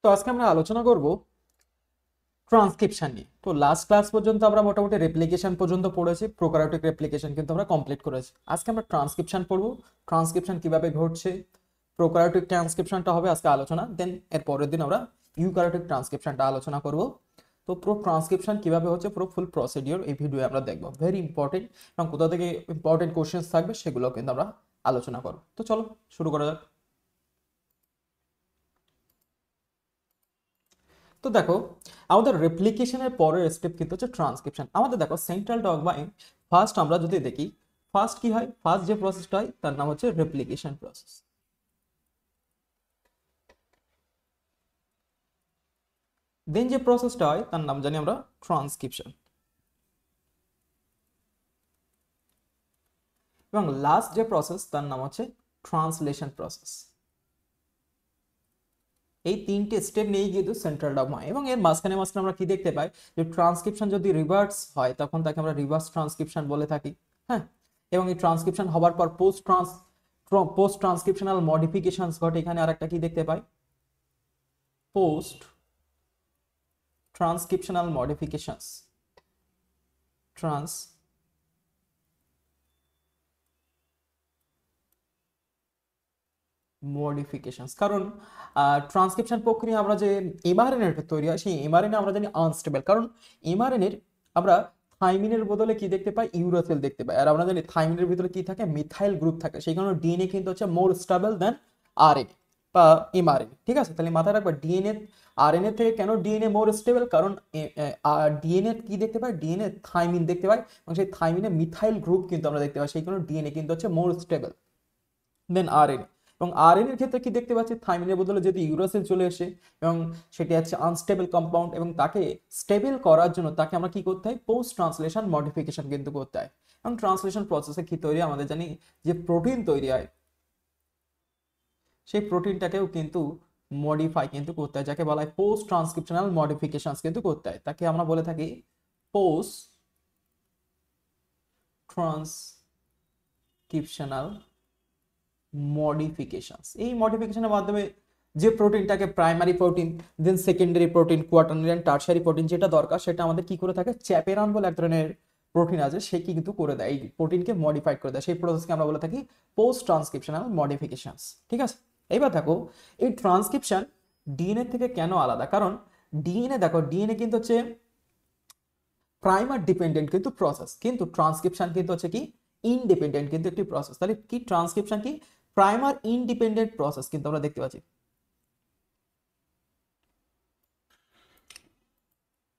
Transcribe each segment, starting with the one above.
তো আজকে আমরা আলোচনা করব ট্রান্সক্রিপশন নিয়ে। তো লাস্ট ক্লাস পর্যন্ত আমরা মোটামুটি রেপ্লিকেশন পর্যন্ত পড়েছি, প্রোক্যারিওটিক রেপ্লিকেশন কিন্তু আমরা কমপ্লিট করেছি। আজকে আমরা ট্রান্সক্রিপশন পড়বো, ট্রান্সক্রিপশন কিভাবে ঘটছে, প্রোক্যারিওটিক ট্রান্সক্রিপশনটা হবে আজকে আলোচনা। দেন এর পরের দিন আমরা ইউক্যারিওটিক ট্রান্সক্রিপশনটা আলোচনা করব। তো পুরো ট্রান্সক্রিপশন কিভাবে হচ্ছে পুরো ফুল প্রসিডিওর এই ভিডিও আমরা দেখবো, ভেরি ইম্পর্টেন্ট, এবং কোথা থেকে ইম্পর্টেন্ট কোশ্চেন্স থাকবে সেগুলো কিন্তু আমরা আলোচনা করবো। তো চলো শুরু করা যাক। তো দেখো, আমাদের রেপ্লিকেশনের পরের স্টেপ কিন্তু হচ্ছে ট্রান্সক্রিপশন। আমাদের দেখো সেন্ট্রাল ডগমা ফার্স্ট আমরা যদি দেখি, ফার্স্ট কি হয়, ফার্স্ট যে প্রসেসটা হয় তার নাম হচ্ছে রেপ্লিকেশন প্রসেস। দেন যে প্রসেসটা হয় তার নাম জানি আমরা ট্রান্সক্রিপশন, এবং লাস্ট যে প্রসেস তার নাম হচ্ছে ট্রান্সলেশন প্রসেস। এই তিনটে স্টেপ নিয়ে কিন্তু সেন্ট্রাল ডগমা, এবং এর মাঝখানে মাঝখানে আমরা কি দেখতে পাই যে ট্রান্সক্রিপশন যদি রিভার্স হয় তখন তাকে আমরা রিভার্স ট্রান্সক্রিপশন বলে থাকি। হ্যাঁ, এবং এই ট্রান্সক্রিপশন হবার পর পোস্ট ট্রান্সক্রিপশনাল মডিফিকেশনস ঘটে। এখানে আরেকটা কি দেখতে পাই, post transcriptional modifications, trans modifications. কারণ ট্রান্সক্রিপশন প্রক্রিয়া আমরা যে এমআরএনএ তৈরি হয় সেই এমআরএনএ আমরা জানি আনস্টেবল, কারণ এমআরএনএর আমরা থাইমিনের বদলে কি দেখতে পাই, ইউরাসিল দেখতে পাই। আর আমরা জানি থাইমিনের ভিতরে কি থাকে, মিথাইল গ্রুপ থাকে। সেই কারণে ডিএনএ কিন্তু হচ্ছে মোর স্টেবল দেন আরএনএ বা এমআরএনএ। ঠিক আছে, তাহলে মাথায় রাখবা ডিএনএ আরএনএ থেকে কেন ডিএনএ মোর স্টেবল, কারণ ডিএনএ কি দেখতে পাই, ডিএনএ থাইমিন দেখতে পাই, এবং সেই থাইমিনে মিথাইল গ্রুপ কিন্তু আমরা দেখতে পাই। সেই কারণে ডিএনএ কিন্তু হচ্ছে মোর স্টেবল দেন আরএনএ। এবং আরএনএর ক্ষেত্রে কি দেখতে পাচ্ছি, থাইমিনের বদলে যদি ইউরাসিল চলে আসে, এবং সেটি হচ্ছে আনস্টেবল কম্পাউন্ড, এবং তাকে স্টেবল করার জন্য তাকে আমরা কি করতে হয়, পোস্ট ট্রান্সলেশন মডিফিকেশন কিন্তু করতে হয়। এবং ট্রান্সলেশন প্রসেসে কি তৈরি হয়, আমাদের জানি যে প্রোটিন তৈরি হয়, সেই প্রোটিনটাকেও কিন্তু মডিফাই কিন্তু করতে হয়, যাকে বলা হয় পোস্ট ট্রান্সক্রিপশনাল মডিফিকেশন কিন্তু করতে হয়। তাকে আমরা বলে থাকি পোস্ট ট্রান্সক্রিপশনাল মডিফিকেশনস। এই মডিফিকেশনের মাধ্যমে যে প্রোটিনটাকে primary protein, then secondary protein, quaternary and tertiary protein যেটা দরকার সেটা আমাদের কি করে থাকে, চ্যাপেরন বলে এক ধরনের প্রোটিন আছে, সে কি কিন্তু করে দেয়, এই প্রোটিনকে মডিফাইড করে দেয়। সেই প্রসেসকে আমরা বলে থাকি পোস্ট ট্রান্সক্রিপশনাল মডিফিকেশনস। ঠিক আছে, এইবার দেখো এই ট্রান্সক্রিপশন ডিএনএ থেকে কেন আলাদা, কারণ ডিএনএ দেখো, ডিএনএ কিন্তু হচ্ছে প্রাইমার ডিপেন্ডেন্ট কিন্তু প্রসেস, কিন্তু ট্রান্সক্রিপশন কিন্তু হচ্ছে কি ইনডিপেন্ডেন্ট কিন্তু একটি প্রসেস। তাহলে কি ট্রান্সক্রিপশন কি প্রাইমার ইনডিপেন্ডেন্ট প্রসেস কিন্তু আমরা দেখতে পাচ্ছি।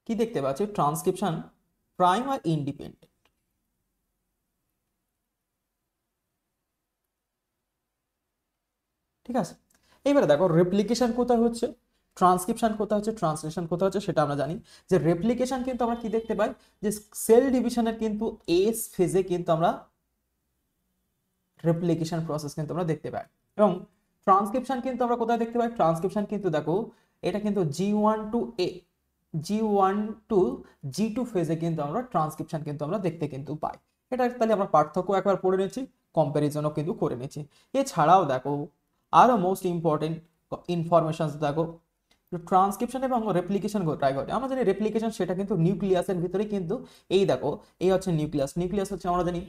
কি দেখতে পাচ্ছি, ট্রান্সক্রিপশন প্রাইমার ইনডিপেন্ডেন্ট। ঠিক আছে, এবারে দেখো রেপ্লিকেশন কোথায় হচ্ছে, ট্রান্সক্রিপশন কোথায় হচ্ছে, ট্রান্সলেশন কোথায় হচ্ছে, সেটা আমরা জানি। যে রেপ্লিকেশন কিন্তু আমরা কি দেখতে পাই, যে সেল ডিভিশনের কিন্তু এস ফেজে কিন্তু আমরা রেপ্লিকেশন প্রসেস কিন্তু আমরা দেখতে পাই। এবং ট্রান্সক্রিপশন কিন্তু আমরা কোথায় দেখতে পাই, ট্রান্সক্রিপশন কিন্তু দেখো এটা কিন্তু জি ওয়ান টু ফেজে কিন্তু আমরা ট্রান্সক্রিপশন কিন্তু আমরা দেখতে কিন্তু পাই। এটা তাহলে আমরা পার্থক্য একবার পড়ে নিচ্ছি, কম্প্যারিজনও কিন্তু করে নিচ্ছি। এছাড়াও দেখো আরো মোস্ট ইম্পর্টেন্ট ইনফরমেশন দেখো, ট্রান্সক্রিপশন এবং রেপ্লিকেশন কোথায় ঘটে। আমরা জানি রেপ্লিকেশন সেটা কিন্তু নিউক্লিয়াসের ভিতরে কিন্তু, এই দেখো এই হচ্ছে নিউক্লিয়াস, নিউক্লিয়াস হচ্ছে আমরা জানি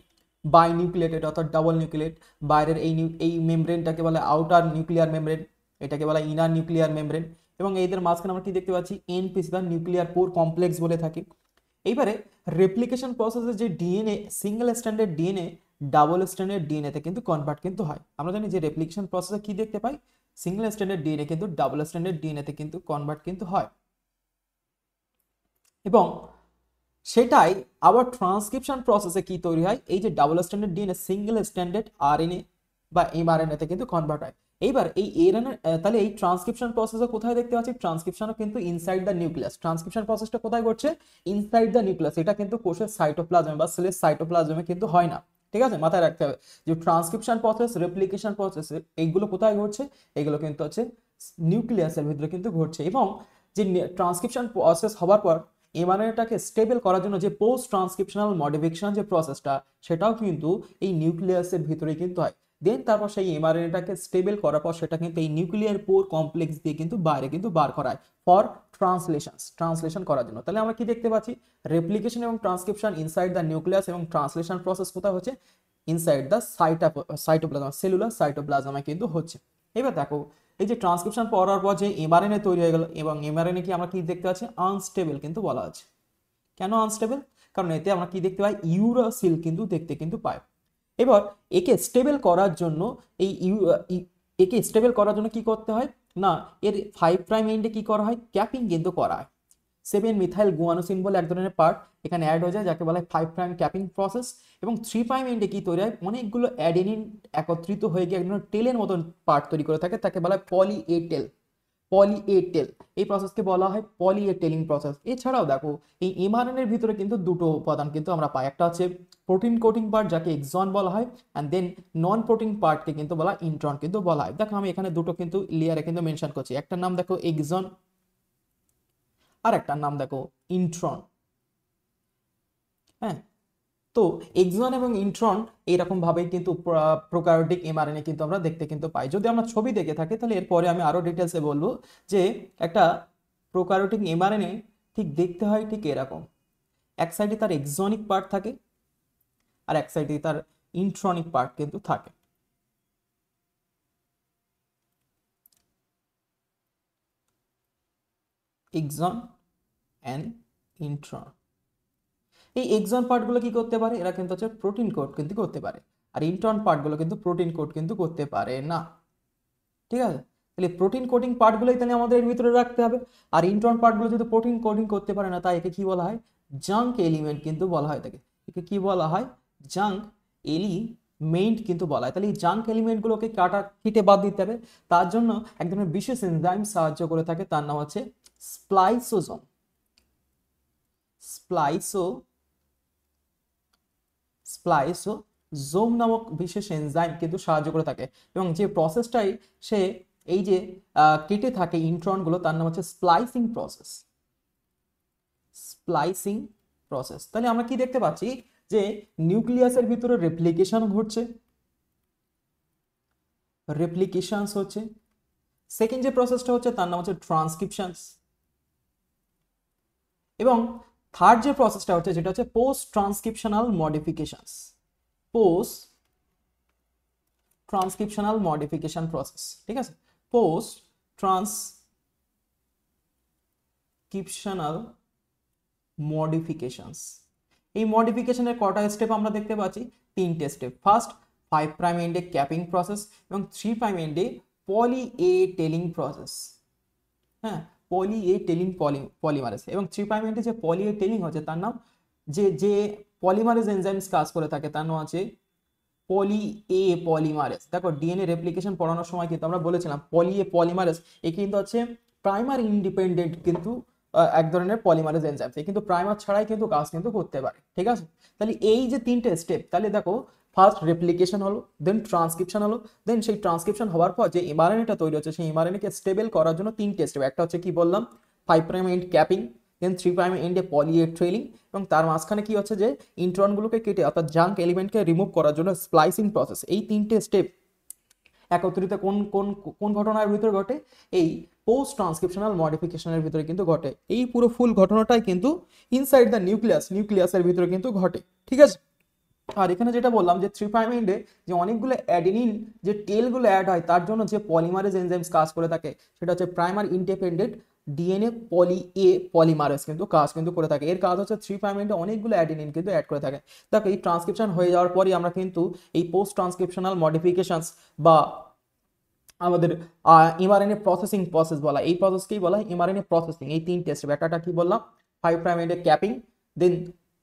বাই নিউক্লিয়েটেড অর্থাৎ ডাবল নিউক্লিয়েট। বাইরের এই মেমব্রেনটাকে বলে আউটার নিউক্লিয়ার মেমব্রেন, এটাকে বলা ইনার নিউক্লিয়ার মেমব্রেন, এবং এদের মাঝখানে আমরা কি দেখতে পাচ্ছি, এনপিসি বা নিউক্লিয়ার পোর কমপ্লেক্স বলে থাকি। এইবারে রেপ্লিকেশন প্রসেসে যে DNA single standard DNA double standard DNA তে কিন্তু কনভার্ট কিন্তু হয়। আমরা জানি যে রেপ্লিকেশন প্রসেসে কি দেখতে পাই, সিঙ্গেল স্ট্যান্ডার্ড ডিএনএ কিন্তু ডাবল স্ট্যান্ডার্ড ডিএনএ তে কিন্তু কনভার্ট কিন্তু হয়। এবং সেটাই আবার ট্রান্সক্রিপশন প্রসেসে কি তৈরি হয়, এই যে double standard DNA single standard RNA বা এমআরএনএ তে কিন্তু কনভার্ট হয়। এইবার এই এরএনএ, তাহলে এই ট্রান্সক্রিপশন প্রসেসে কোথায় দেখতে পাচ্ছি, ট্রান্সক্রিপশনও কিন্তু ইনসাইড দ্য নিউক্লিয়াস। ট্রান্সক্রিপশন প্রসেসটা কোথায় ঘটছে, ইনসাইড দ্য নিউক্লিয়াস। এটা কিন্তু কোষের সাইটোপ্লাজমে বা সেলের সাইটোপ্লাজমে কিন্তু হয় না। ঠিক আছে, মাথায় রাখতে হবে যে ট্রান্সক্রিপশন প্রসেস, রেপ্লিকেশন প্রসেস এইগুলো কোথায় ঘটছে, এগুলো কিন্তু হচ্ছে নিউক্লিয়াসের ভিতরে কিন্তু ঘটছে। এবং যে ট্রান্সক্রিপশন প্রসেস হবার পর এমআরএনএটাকে স্টেবল করার জন্য যে পোস্ট ট্রান্সক্রিপশনাল মডিফিকেশন যে প্রসেসটা, সেটাও কিন্তু এই নিউক্লিয়াসের ভিতরে কিন্তু হয়। দেন তারপর সেই এমআরএনএটাকে স্টেবল করার পর সেটা কিন্তু এই নিউক্লিয়ার পোর কমপ্লেক্স দিয়ে কিন্তু বাইরে কিন্তু বার করায় ফর ট্রান্সলেশন করার জন্য। তাহলে আমরা কি দেখতে পাচ্ছি, রেপ্লিকেশন এবং ট্রান্সক্রিপশন ইনসাইড দ্য নিউক্লিয়াস এবং ট্রান্সলেশন প্রসেস কোথায় হচ্ছে, ইনসাইড দ্য সাইটোপ্লাজম, সেলুলার সাইটোপ্লাজমে কিন্তু হচ্ছে। এবার দেখো এই যে ট্রান্সক্রিপশন করার পর যে এমআরএনএ তৈরি হয়ে গেল, এবং এমআরএনএ কি আমরা কি দেখতে পাচ্ছি, আনস্টেবল কিন্তু বলা আছে। কেন আনস্টেবল? কারণ এতে আমরা কি দেখতে পাই, ইউরাসিল কিন্তু দেখতে কিন্তু পাই। এবার একে স্টেবল করার জন্য একে স্টেবল করার জন্য কি করতে হয় না, এর 5 প্রাইম এন্ডে কি করা হয়, ক্যাপিং কিন্তু করা হয়। 7 মিথাইল গুয়ানোসিন বলে এক ধরনের পার্ট এখানে অ্যাড হয়ে যায়, যাকে বলা হয় 5 প্রাইম ক্যাপিং প্রসেস। এবং 3 প্রাইম এন্ডে কি তৈরি হয়, অনেকগুলো অ্যাডেনিন একত্রিত হয়ে গিয়ে এক ধরনের টেলের মতন পার্ট তৈরি করে থাকে, তাকে বলা হয় পলি এ টেল। এই প্রসেসকে বলা হয় পলি এ টেলিং প্রসেস। এছাড়াও দেখো এই এমআরএনএর ভিতরে কিন্তু দুটো উপাদান কিন্তু আমরা পাই, একটা হচ্ছে প্রোটিন কোটিং পার্ট যাকে এক্সন বলা হয়, অ্যান্ড দেন নন প্রোটিন পার্টকে কিন্তু বলা ইন্ট্রন কিন্তু বলা হয়। দেখো আমি এখানে দুটো কিন্তু লেয়ারে কিন্তু মেনশন করছি, একটার নাম দেখো এক্সন আর একটার নাম দেখো ইন্ট্রন। হ্যাঁ, তো এক্সন এবং ইন্ট্রন এইরকম ভাবে কিন্তু প্রোক্যারিওটিক এমআরএনএ কিন্তু আমরা দেখতে কিন্তু পাই। যদি আমরা ছবি দেখে থাকি তাহলে এরপরে আমি আরো ডিটেলসে বলবো যে একটা প্রোক্যারিওটিক এমআরএনএ ঠিক দেখতে হয় ঠিক এরকম, এক সাইডে তার এক্সনিক পার্ট থাকে আর এক সাইডে তার ইন্ট্রনিক পার্ট কিন্তু থাকে। এক্সন অ্যান্ড ইন্ট্রন, এই এক্সন পার্টগুলো কি করতে পারে, এরা কিন্তু হচ্ছে প্রোটিন কোড কিন্তু করতে পারে, আর ইন্ট্রন পার্টগুলো কিন্তু প্রোটিন কোড কিন্তু করতে পারে না। ঠিক আছে, তাহলে প্রোটিন কোডিং পার্টগুলোই তাহলে আমাদের এর ভিতরে রাখতে হবে। আর ইন্ট্রন পার্টগুলো যদি প্রোটিন কোডিং করতে পারে না, তাই একে কি বলা হয়, জাঙ্ক এলিমেন্ট কিন্তু বলা হয়। তাকে একে কি বলা হয়, জাঙ্ক এলিমেন্ট কিন্তু বলা হয়। তাহলে এই জাঙ্ক এলিমেন্টগুলোকে কেটে বাদ দিতে হবে। তার জন্য এক ধরনের বিশেষ এনজাইম সাহায্য করে থাকে, তার নাম হচ্ছে স্প্লাইসোজোম। স্প্লাইসোজোম নামক বিশেষ এনজাইম কিন্তু সাহায্য করে থাকে, এবং যে প্রসেসটাই সে এই যে কেটে থাকে ইন্ট্রনগুলো, তার নাম হচ্ছে স্প্লাইসিং প্রসেস। তাহলে আমরা কি দেখতে পাচ্ছি যে নিউক্লিয়াসের ভিতরে রেপ্লিকেশন হচ্ছে, হচ্ছে। সেকেন্ড যে প্রসেসটা হচ্ছে তার নাম হচ্ছে ট্রান্সক্রিপশন, এবং থার্ড যে প্রসেসটা হচ্ছে যেটা হচ্ছে পোস্ট ট্রান্সক্রিপশনাল মডিফিকেশন প্রসেস। ঠিক আছে, পোস্ট ট্রান্সক্রিপশনাল মডিফিকেশনস। এই মডিফিকেশনের কটা স্টেপ আমরা দেখতে পাচ্ছি, 3টে স্টেপ। ফার্স্ট 5 প্রাইম এন্ডে ক্যাপিং প্রসেস এবং 3 প্রাইম এন্ডে পলি এ টেলিং প্রসেস। হ্যাঁ, পলি এ টেলিং পলিমারেজ, এবং 3 প্রাইম এন্ডে যে পলি এ টেলিং হচ্ছে তার নাম, যে পলিমারেজ এনজাইমস কাজ করে থাকে তার নাম আছে পলি এ পলিমারেজ। দেখো ডিএনএ রেপ্লিকেশন পড়ানোর সময় কিন্তু আমরা বলেছিলাম পলি এ পলিমারেজ এ কিন্তু হচ্ছে প্রাইমার ইন্ডিপেন্ডেন্ট কিন্তু এক ধরনের পলিমারেজ এনজাইম, কিন্তু প্রাইমার ছাড়াই কিন্তু কাজ কিন্তু করতে পারে। ঠিক আছে, তাহলে এই যে 3টে স্টেপ, তাহলে দেখো ফার্স্ট রেপ্লিকেশন হলো, দেন ট্রান্সক্রিপশন হলো, দেন সেই ট্রান্সক্রিপশন হওয়ার পর যে এমআরএনএটা তৈরি হচ্ছে সেই এমআরএনএ কে স্টেবল করার জন্য 3টে স্টেপ। একটা হচ্ছে কি বললাম 5 prime end capping, then 3 prime এন্ডে পলি এ ট্রেলিং, এবং তার মাঝখানে কি হচ্ছে যে ইন্ট্রনগুলোকে কেটে অর্থাৎ জাঙ্ক এলিমেন্টকে রিমুভ করার জন্য স্প্লাইসিং প্রসেস। এই 3টে স্টেপ একত্রিত কোন কোন কোন ঘটনার ভিতরে ঘটে, এই পোস্ট ট্রান্সক্রিপশনাল মডিফিকেশনের ভিতরে কিন্তু ঘটে। এই পুরো ফুল ঘটনাটাই কিন্তু ইনসাইড দ্য নিউক্লিয়াসের ভিতরে কিন্তু ঘটে। ঠিক আছে, আর এখানে যেটা বললাম যে 3 প্রাইম এন্ডে যে অনেকগুলো অ্যাডেনিন যে টেলগুলো অ্যাড হয়, তার জন্য যে পলিমারেজ এনজাইমস কাজ করে থাকে সেটা হচ্ছে প্রাইমার ইন্ডিপেন্ডেন্ট ডিএনএ পলিমারেজ কিন্তু কাজ কিন্তু করে থাকে। এর কাজ হচ্ছে 3 প্রাইম এন্ডে অনেকগুলো অ্যাডেনিন কিন্তু অ্যাড করে থাকে। দেখো এই ট্রান্সক্রিপশন হয়ে যাওয়ার পরই আমরা কিন্তু এই পোস্ট ট্রান্সক্রিপশনাল মডিফিকেশনস বা আমাদের এমআরএনএ প্রসেস বলা, এই প্রসেসকেই বলা হয় এমআরএনএ প্রসেসিং। এই 3টে স্টেপ, একটা কি বললাম 5 প্রাইম এন্ডে ক্যাপিং, দেন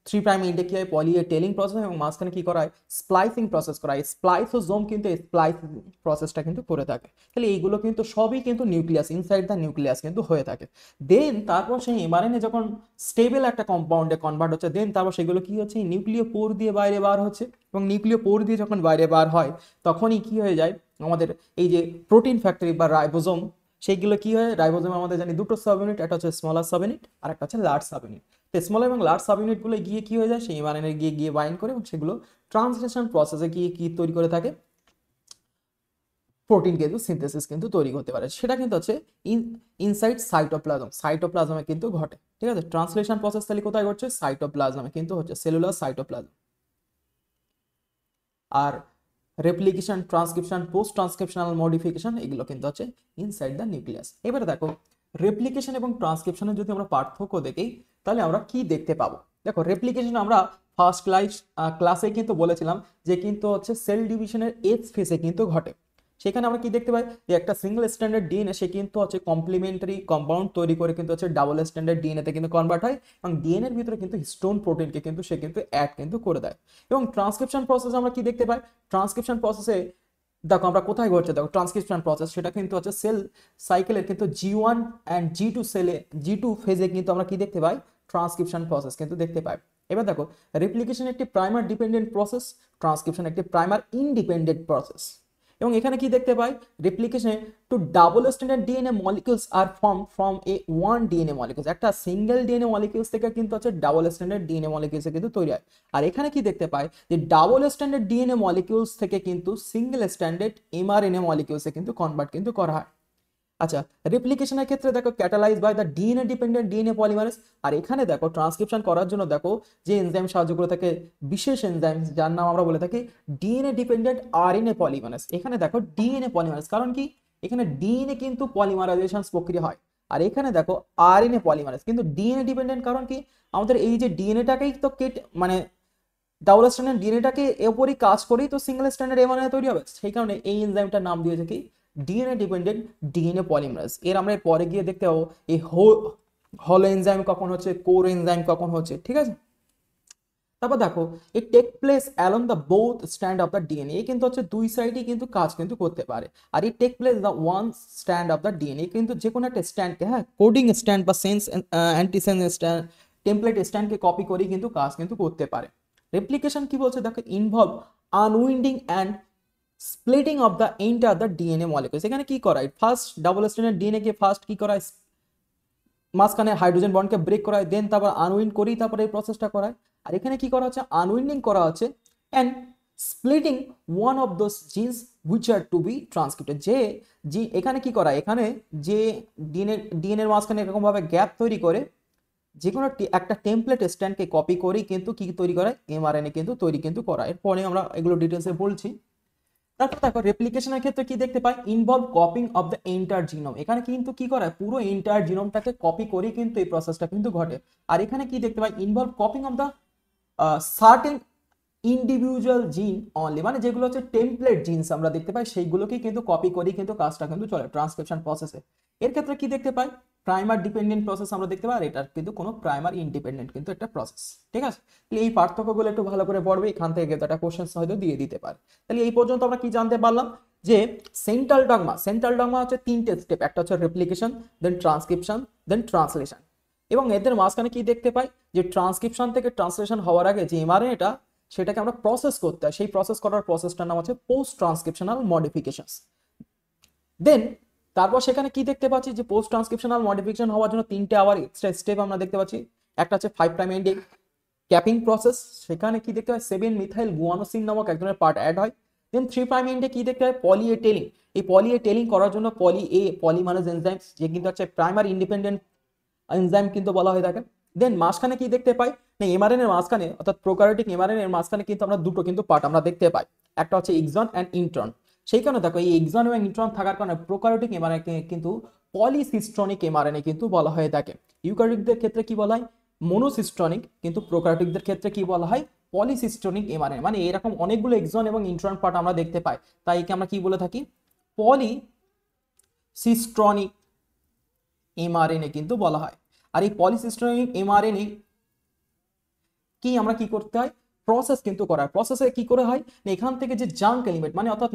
3 প্রাইম এন্ডে কি হয় পলি এ টেলিং প্রসেস, এবং মাঝখানে কি করা হয় স্প্লাইসিং প্রসেস করা হয়। স্প্লাইসোজোম কিন্তু এই স্প্লাইসিং প্রসেসটা কিন্তু করে থাকে। তাহলে এইগুলো কিন্তু সবই কিন্তু নিউক্লিয়াস, ইনসাইড দ্য নিউক্লিয়াস কিন্তু হয়ে থাকে। দেন তারপর সেই এমআরএনএ যখন স্টেবল একটা কম্পাউন্ডে কনভার্ট হচ্ছে, দেন তারপর সেগুলো কি হচ্ছে নিউক্লিয় পোর দিয়ে বাইরে বার হচ্ছে, এবং নিউক্লিয় পোর দিয়ে যখন বাইরে বার হয় তখনই কি হয়ে যায় আমাদের এই যে প্রোটিন ফ্যাক্টরি বা রাইবোজোম, সেইগুলো কি হয়, রাইবোজোম আমাদের জানি দুটো সাব ইউনিট, একটা হচ্ছে স্মলার সাব ইউনিট আর একটা হচ্ছে লার্জ সাব ইউনিট। তো স্মল এবং লার্জ সাব ইউনিটগুলো গিয়ে কি হয়ে যায় সেই এমআরএনএ গিয়ে বাইন্ড করে, এবং সেগুলো ট্রান্সলেশন প্রসেসে গিয়ে কি তৈরি করে থাকে প্রোটিন কিন্তু সিনথেসিস কিন্তু তৈরি করতে পারে, সেটা কিন্তু হচ্ছে ইনসাইড সাইটোপ্লাজমে কিন্তু ঘটে। ঠিক আছে, ট্রান্সলেশন প্রসেস তাহলে কোথায় ঘটছে? সাইটোপ্লাজমে কিন্তু হচ্ছে, সেলুলার সাইটোপ্লাজম। আর replication, transcription, post transcriptional modification, এগুলো কিন্তু হচ্ছে ইনসাইড দ্য নিউক্লিয়াস। এবারে দেখো রেপ্লিকেশন এবং ট্রান্সক্রিপশনের যদি আমরা পার্থক্য দেখি তাহলে আমরা কি দেখতে পাবো। দেখো রেপ্লিকেশন আমরা ফার্স্ট ক্লাসে কিন্তু বলেছিলাম যে কিন্তু হচ্ছে সেল ডিভিশনের এজ ফেসে কিন্তু ঘটে। সেখানে আমরা কি দেখতে পাই যে একটা সিঙ্গেল স্ট্যান্ডার্ড ডিএনএ সে কিন্তু হচ্ছে কমপ্লিমেন্টারি কম্পাউন্ড তৈরি করে কিন্তু হচ্ছে ডাবল স্ট্যান্ডার্ড ডিএনএতে কিন্তু কনভার্ট হয়, এবং ডিএনএর ভিতরে কিন্তু হিস্টোন প্রোটিনকে কিন্তু সে কিন্তু অ্যাড কিন্তু করে দেয়। এবং ট্রান্সক্রিপশন প্রসেস আমরা কি দেখতে পাই? ট্রান্সক্রিপশন প্রসেসে দেখো আমরা কোথায় ঘটছে, দেখো ট্রান্সক্রিপশন প্রসেস সেটা কিন্তু হচ্ছে সেল সাইকেলের কিন্তু G1 অ্যান্ড G2 G2 ফেজে কিন্তু আমরা কি দেখতে পাই? ট্রান্সক্রিপশন প্রসেস কিন্তু দেখতে পাই। এবার দেখো রেপ্লিকেশন একটি প্রাইমার ডিপেন্ডেন্ট প্রসেস, ট্রান্সক্রিপশন একটি প্রাইমার ইনডিপেন্ডেন্ট প্রসেস। এবং এখানে কি দেখতে পাই? রেপ্লিকেশনে two double standard DNA molecules are from a one DNA molecules, একটা সিঙ্গেল ডিএনএ মলিকিউলস থেকে কিন্তু হচ্ছে ডাবল স্ট্যান্ডার্ড ডিএনএ মলিকিউলস কিন্তু তৈরি হয়। আর এখানে কি দেখতে পাই যে ডাবল স্ট্যান্ডার্ড ডিএনএ মলিকিউলস থেকে কিন্তু সিঙ্গেল স্ট্যান্ডার্ড এমআরএনএ মলিকিউলসে কিন্তু কনভার্ট কিন্তু করা হয়। আচ্ছা, রেপ্লিকেশনের ক্ষেত্রে দেখো catalyse by the DNA dependent DNA polymerase. আর এখানে দেখো ট্রান্সক্রিপশন করার জন্য দেখো যে এনজাইম সাহায্য করে থাকে, বিশেষ এনজাইম যার নাম আমরা বলে থাকি ডিএনএ ডিপেন্ডেন্ট আরএনএ পলিমারেজ। এখানে দেখো ডিএনএ পলিমারেজ, কারণ কি এখানে ডিএনএ কিন্তু পলিমারাইজেশন প্রক্রিয়া হয়, আর এখানে দেখো আরএনএ পলিমারেজ কিন্তু ডিএনএ ডিপেন্ডেন্ট। কারণ কি আমাদের এই যে ডিএনএটাকেই তো মানে ডাবল স্ট্যান্ডার্ড ডিএনএটাকে এরপরই কাজ করেই তো সিঙ্গেল স্ট্যান্ডার্ড এমআরএনএ তৈরি হবে, সেই কারণে এই এনজাইমটার নাম দিয়েছে কি ডিএনএ ডিপেন্ডেন্ট ডিএনএ পলিমারেজ। এর আমরা পরে গিয়ে দেখতে পাবো এই হলো এনজাইম কখন হচ্ছে, কোর এনজাইম কখন হচ্ছে। ঠিক আছে, তারপর দেখো এই take place along the both strand of the DNA, কিন্তু হচ্ছে দুই সাইডই কিন্তু কাজ কিন্তু করতে পারে। আর এই take place the one stand of the DNA, কিন্তু যে কোনো একটা স্ট্যান্ডকে, হ্যাঁ কোডিং স্ট্যান্ড বা সেন্স অ্যান্টিসেন্স স্ট্যান্ড, টেমপ্লেট স্ট্যান্ডকে কপি করে কিন্তু কাজ কিন্তু করতে পারে। রেপ্লিকেশন কি বলছে দেখো involve unwinding and splitting of the enter the DNA molecules. এখানে কি করায়? ফার্স্ট ডাবল স্ট্যান্ডার্ড ডিএনএ কে ফার্স্ট কি করায়? মাঝখানে হাইড্রোজেন বন্ডকে ব্রেক করায়, দেন তারপর আনউইন্ড করেই তারপরে এই প্রসেসটা করায়। আর এখানে কি করা হচ্ছে? আনউইন্ডিং করা হচ্ছে and splitting one of those genes which are to be transcribed. যে এখানে কি করা, এখানে যে ডিএনএর মাঝখানে এরকম ভাবে গ্যাপ তৈরি করে যে কোনো একটা টেমপ্লেট স্ট্যান্ডকে কপি করেই কিন্তু কি তৈরি করায়? এমআরএনএ কিন্তু তৈরি কিন্তু করা। এরপরে আমরা এগুলো ডিটেলসে বলছি। তারপর দেখো রেপ্লিকেশনের ক্ষেত্রে কি দেখতে পাই? Involve copying of the entire genome. এখানে কিন্তু কি করা হয়? পুরো এন্টায়ার জিনোমটাকে কপি করেই কিন্তু এই প্রসেসটা কিন্তু ঘটে। আর এখানে কি দেখতে পাই? Involve copying of the certain individual gene only, মানে যেগুলো হচ্ছে টেমপ্লেট জিনস আমরা দেখতে পাই সেইগুলোকে কিন্তু কপি করেই কিন্তু কাজটা কিন্তু চলে ট্রান্সক্রিপশন প্রসেসে। এর ক্ষেত্রে কি দেখতে পাই? প্রাইমার ডিপেন্ডেন্ট প্রসেস আমরা দেখতে পাই, আর এটার কিন্তু কোনো প্রাইমার ইন্ডিপেন্ডেন্ট কিন্তু একটা প্রসেস। ঠিক আছে, তাহলে এই পার্থক্যগুলো একটু ভালো করে পড়বে, এখান থেকে কিন্তু একটা কোশ্চেন হয়তো দিয়ে দিতে পারে। তাহলে এই পর্যন্ত আমরা কি জানতে পারলাম? যে সেন্ট্রাল ডগমা হচ্ছে তিনটে স্টেপ, একটা হচ্ছে রেপ্লিকেশন, দেন ট্রান্সক্রিপশন, দেন ট্রান্সলেশন। এবং এদের মাঝখানে কি দেখতে পাই? যে ট্রান্সক্রিপশন থেকে ট্রান্সলেশন হওয়ার আগে যে এমআরএনএটা সেটাকে আমরা প্রসেস করতে হয়, সেই প্রসেস করার প্রসেসটার নাম হচ্ছে পোস্ট ট্রান্সক্রিপশনাল মডিফিকেশনস। দেন তারপর সেখানে কি দেখতে পাচ্ছি? যে পোস্ট ট্রান্সক্রিপশনাল মডিফিকেশন হওয়ার জন্য তিনটে আবার এক্সট্রা স্টেপ আমরা দেখতে পাচ্ছি। একটা হচ্ছে 5 প্রাইম এন্ডে ক্যাপিং প্রসেস, সেখানে কি দেখতে হয়? 7 মিথাইল গুয়ানোসিন নামক এক ধরনের পার্ট অ্যাড হয়। দেন 3 প্রাইম এন্ডে কি দেখতে হয়? পলি এ টেলিং। এই পলি এ টেলিং করার জন্য পলিমারেজ এনজাইম, যে কিন্তু হচ্ছে প্রাইমার ইন্ডিপেন্ডেন্ট এনজাইম কিন্তু বলা হয়ে থাকে। দেন মাঝখানে কি দেখতে পাই? না এমআরএনএ এর মাঝখানে, অর্থাৎ প্রোক্যারিওটিক এমআরএনএ এর মাঝখানে কিন্তু আমরা দুটো কিন্তু পার্ট আমরা দেখতে পাই, একটা হচ্ছে এক্সন অ্যান্ড ইন্ট্রন। সেই কারণে দেখো এই এক্সন এবং ইন্ট্রন থাকার কারণে প্রোক্যারিওটিক এমআরএনএ কিন্তু পলিসিস্ট্রনিক এমআরএনএ কিন্তু বলা হয়ে থাকে। ইউক্যারিওটিকদের ক্ষেত্রে কি বলা হয়? মোনোসিস্ট্রনিক, কিন্তু প্রোক্যারিওটিকদের ক্ষেত্রে কি বলা হয়? পলিসিস্ট্রনিক এমআরএনএ। মানে এরকম অনেকগুলো এক্সন এবং ইন্ট্রন পার্ট আমরা দেখতে পাই, তাই একে আমরা কি বলে থাকি? পলিসিস্ট্রনিক এমআরএনএ কিন্তু বলা হয়। আর এই পলিসিস্ট্রনিক এমআরএনএ কি আমরা কি করতে হয়? প্রসেস কিন্তু করার। প্রসেসে কি করে হয়? না এখান থেকে যে জাঙ্ক এলিমেন্ট, মানে অর্থাৎ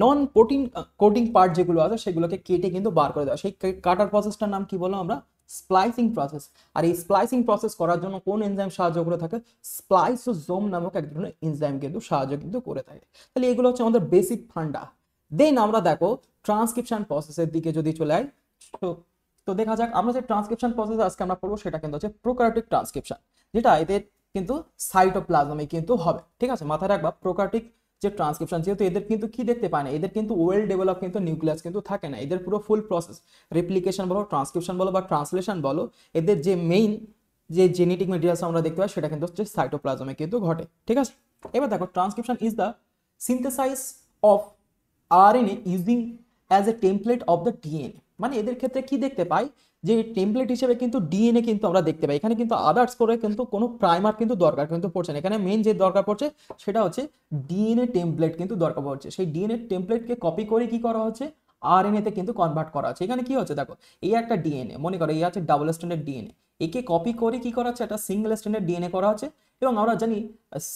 নন প্রোটিন কোডিং পার্ট যেগুলো আছে সেগুলোকে কেটে কিন্তু বার করে দেওয়া। সেই কাটার প্রসেসটার নাম কি বললাম আমরা? Splicing process. আর এই স্প্লাইসিং প্রসেস করার জন্য কোন এনজাইম সাহায্য করে থাকে? স্প্লাইসোজোম নামক এক ধরনের এনজাইম কিন্তু সাহায্য কিন্তু করে থাকে। তাহলে এগুলো হচ্ছে আমাদের বেসিক ফান্ডা। দেন আমরা দেখো ট্রান্সক্রিপশন প্রসেসের দিকে যদি চলে যাই, তো দেখা যাক আমরা যে ট্রান্সক্রিপশন প্রসেস আজকে আমরা পড়বো সেটা কিন্তু হচ্ছে প্রোক্যারিওটিক ট্রান্সক্রিপশন, যেটা এদের কিন্তু সাইটোপ্লাজমে কিন্তু হবে। ঠিক আছে, মাথায় রাখবা প্রোক্যারিওটিক যে ট্রান্সক্রিপশন, যেহেতু এদের কিন্তু কি দেখতে পায় না, এদের কিন্তু ওয়েল ডেভেলপ কিন্তু নিউক্লিয়াস কিন্তু থাকে না, এদের পুরো ফুল প্রসেস রেপ্লিকেশন বলো, ট্রান্সক্রিপশন বলো বা ট্রান্সলেশন বলো, এদের যে মেইন যে জেনেটিক মেটেরিয়ালস আমরা দেখতে পাই সেটা কিন্তু হচ্ছে সাইটোপ্লাজমে কিন্তু ঘটে। ঠিক আছে, এবার দেখো transcription is the synthesise of RNA using as a template of the DNA. মানে এদের ক্ষেত্রে কি দেখতে পাই, যে টেমপ্লেট হিসেবে কিন্তু ডিএনএ কিন্তু আমরা দেখতে পাই, এখানে কিন্তু আদার্স করে কিন্তু কোনো প্রাইমার কিন্তু দরকার কিন্তু পড়ছে না, এখানে মেইন যে দরকার পড়ছে সেটা হচ্ছে ডিএনএ টেমপ্লেট কিন্তু দরকার পড়ছে। সেই ডিএনএ টেমপ্লেটকে কপি করে কি করা হচ্ছে, আরএনএ তে কিন্তু কনভার্ট করা হচ্ছে। এখানে কি হচ্ছে দেখো, এই একটা ডিএনএ, মনে করো এই আছে ডাবল স্ট্যান্ডার্ড ডিএনএ, একে কপি করে কি করা হচ্ছে, একটা সিঙ্গেল স্ট্যান্ডার্ড ডিএনএ করা হচ্ছে। এবং আমরা জানি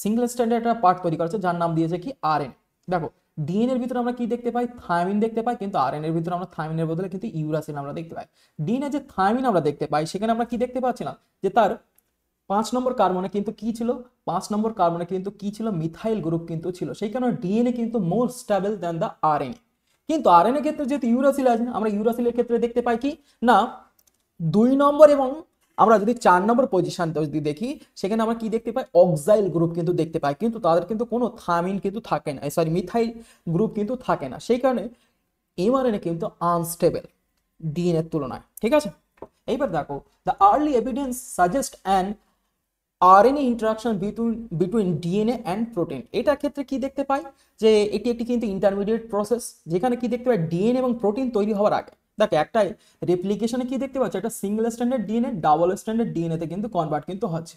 সিঙ্গেল স্ট্যান্ডার্ড একটা পার্ট তৈরি করা হচ্ছে যার নাম দিয়েছে কি আরএনএ। দেখো ডিএনএ এর ভিতরে আমরা কি দেখতে পাই, থাইমিন দেখতে পাই, কিন্তু আরএনএ এর ভিতরে আমরা থাইমিনের বদলে কিন্তু ইউরাসিল আমরা দেখতে পাই। ডিএনএ যে থাইমিন আমরা দেখতে পাই, সেখানে আমরা কি দেখতে পাচ্ছি না, যে তার 5 নম্বর কার্বনে কিন্তু কি ছিল, 5 নম্বর কার্বনে কিন্তু কি ছিল, মিথাইল গ্রুপ কিন্তু ছিল। সেই কারণে ডিএনএ কিন্তু মোর স্টেবল দ্যান দ্য আরএনএ। কিন্তু আরএনএ ক্ষেত্রে যেহেতু ইউরাসিল আছে, আমরা ইউরাসিলের ক্ষেত্রে দেখতে পাই কি না, 2 নম্বর এবং আমরা যদি 4 নম্বর পজিশন যদি দেখি, সেখানে আমরা কি দেখতে পাই, অক্সাইল গ্রুপ কিন্তু দেখতে পাই, কিন্তু তাদের কিন্তু কোনো থামিন কিন্তু থাকে না, সরি মিথাইল গ্রুপ কিন্তু থাকে না। সেই কারণে এমআরএনএ কিন্তু আনস্টেবল ডিএনএ এর তুলনায়। ঠিক আছে, এইবার দেখো the early evidence suggest an RNA interaction between DNA and protein. এটার ক্ষেত্রে কি দেখতে পাই, যে এটি একটি কিন্তু ইন্টারমিডিয়েট প্রসেস, যেখানে কি দেখতে পাই ডিএনএ এবং প্রোটিন তৈরি হওয়ার আগে দেখো একটাই রেপ্লিকেশনে কি দেখতে পাচ্ছি, একটা single standard DNA double standard DNA তে কিন্তু কনভার্ট কিন্তু হচ্ছে।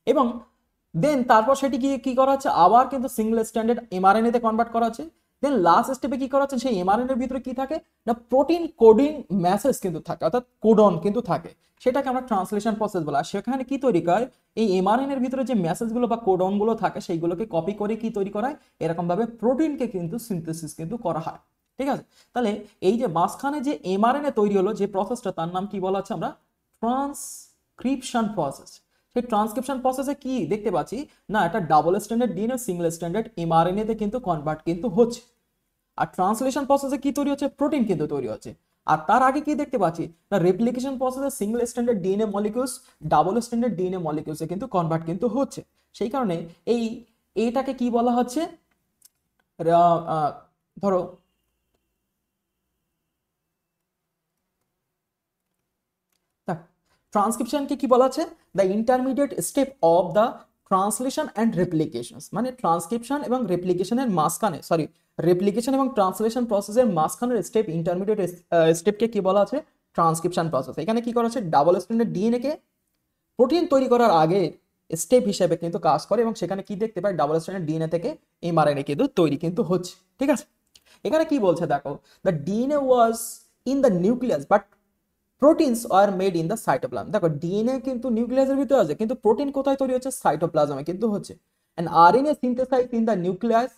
এবং দেন তারপর সেটি কি করা হচ্ছে, আবার কিন্তু সিঙ্গেল স্ট্যান্ডার্ড এমআরএনএ তে কনভার্ট করা হচ্ছে। দেন লাস্ট স্টেপে কি করা হচ্ছে, সেই এমআরএনএ এর ভিতরে কি থাকে না, প্রোটিন কোডিং মেসেজ কিন্তু থাকে, অর্থাৎ কোডন কিন্তু থাকে, সেটাকে আমরা ট্রান্সলেশন প্রসেস বলা। সেখানে কি তৈরি করে, এই এমআরএনএ এর ভিতরে যে মেসেজগুলো বা কোডনগুলো থাকে সেইগুলোকে কপি করে কি তৈরি করা হয়, এরকম ভাবে প্রোটিনকে কিন্তু সিনথেসিস কিন্তু করা হয়। ঠিক আছে, তাহলে এই যে মাঝখানে যে এমআরএনএ তৈরি হলো যে প্রসেসটা, তার নাম কি বলা হচ্ছে আমরা ট্রান্সক্রিপশন প্রসেস। সেই ট্রান্সক্রিপশন প্রসেসে কি দেখতে পাচ্ছি না, একটা double standard DNA single standard mRNA তে কিন্তু কনভার্ট কিন্তু হচ্ছে। আর ট্রান্সলেশন প্রসেসে কি তৈরি হচ্ছে, প্রোটিন কিন্তু তৈরি হচ্ছে। আর তার আগে কি দেখতে পাচ্ছি না, রেপ্লিকেশন প্রসেসে single standard DNA molecules double standard DNA মলিকিউলসে কিন্তু কনভার্ট কিন্তু হচ্ছে। সেই কারণে এইটাকে কি বলা হচ্ছে, ধরো ট্রান্সক্রিপশনকে কি বলা আছে, the intermediate step of the translation and replication. মানে ট্রান্সক্রিপশন এবং রেপ্লিকেশনের মাঝখানে, সরি রেপ্লিকেশন এবং ট্রান্সলেশন প্রসেসের মাঝখানের স্টেপ, ইন্টারমিডিয়েট স্টেপকে কি বলা আছে, ট্রান্সক্রিপশন প্রসেস। এখানে কি করা হচ্ছে, ডাবল স্ট্যান্ডার্ড ডিএনএ কে প্রোটিন তৈরি করার আগে স্টেপ হিসেবে কিন্তু কাজ করে, এবং সেখানে কি দেখতে পাই, ডাবল স্ট্যান্ডার্ড ডিএনএ থেকে এমআরএনএ কিন্তু তৈরি কিন্তু হচ্ছে। ঠিক আছে, এখানে কি বলছে দেখো, the DNA was in the nucleus but proteins are made in the cytoplasm. দেখো ডিএনএ কিন্তু নিউক্লিয়াসের ভিতরে আছে, কিন্তু প্রোটিন কোথায় তৈরি হচ্ছে, সাইটোপ্লাজমে কিন্তু হচ্ছে। And RNA synthesized in the nucleus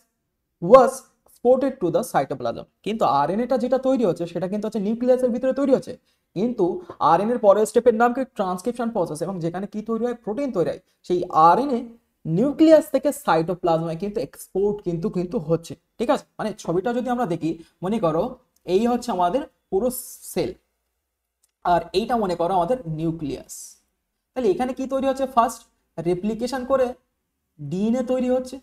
was exported to the cytoplasm. কিন্তু আরএনএটা যেটা তৈরি হচ্ছে সেটা কিন্তু হচ্ছে নিউক্লিয়াসের ভিতরে তৈরি হচ্ছে, কিন্তু আরএনএ এর পরের স্টেপের নাম কি, ট্রান্সক্রিপশন প্রসেস। এবং যেখানে কি তৈরি হয়, প্রোটিন তৈরি হয়, সেই আরএনএ নিউক্লিয়াস থেকে সাইটোপ্লাজমে কিন্তু এক্সপোর্ট কিন্তু হচ্ছে। ঠিক আছে, মানে ছবিটা যদি আমরা দেখি, মনে করো এই হচ্ছে আমাদের পুরো সেল, আর এইটা মনে করো আমাদের নিউক্লিয়াস। তাহলে এখানে কি তৈরি হচ্ছে, ফার্স্ট রেপ্লিকেশন করে ডিএনএ তৈরি হচ্ছে,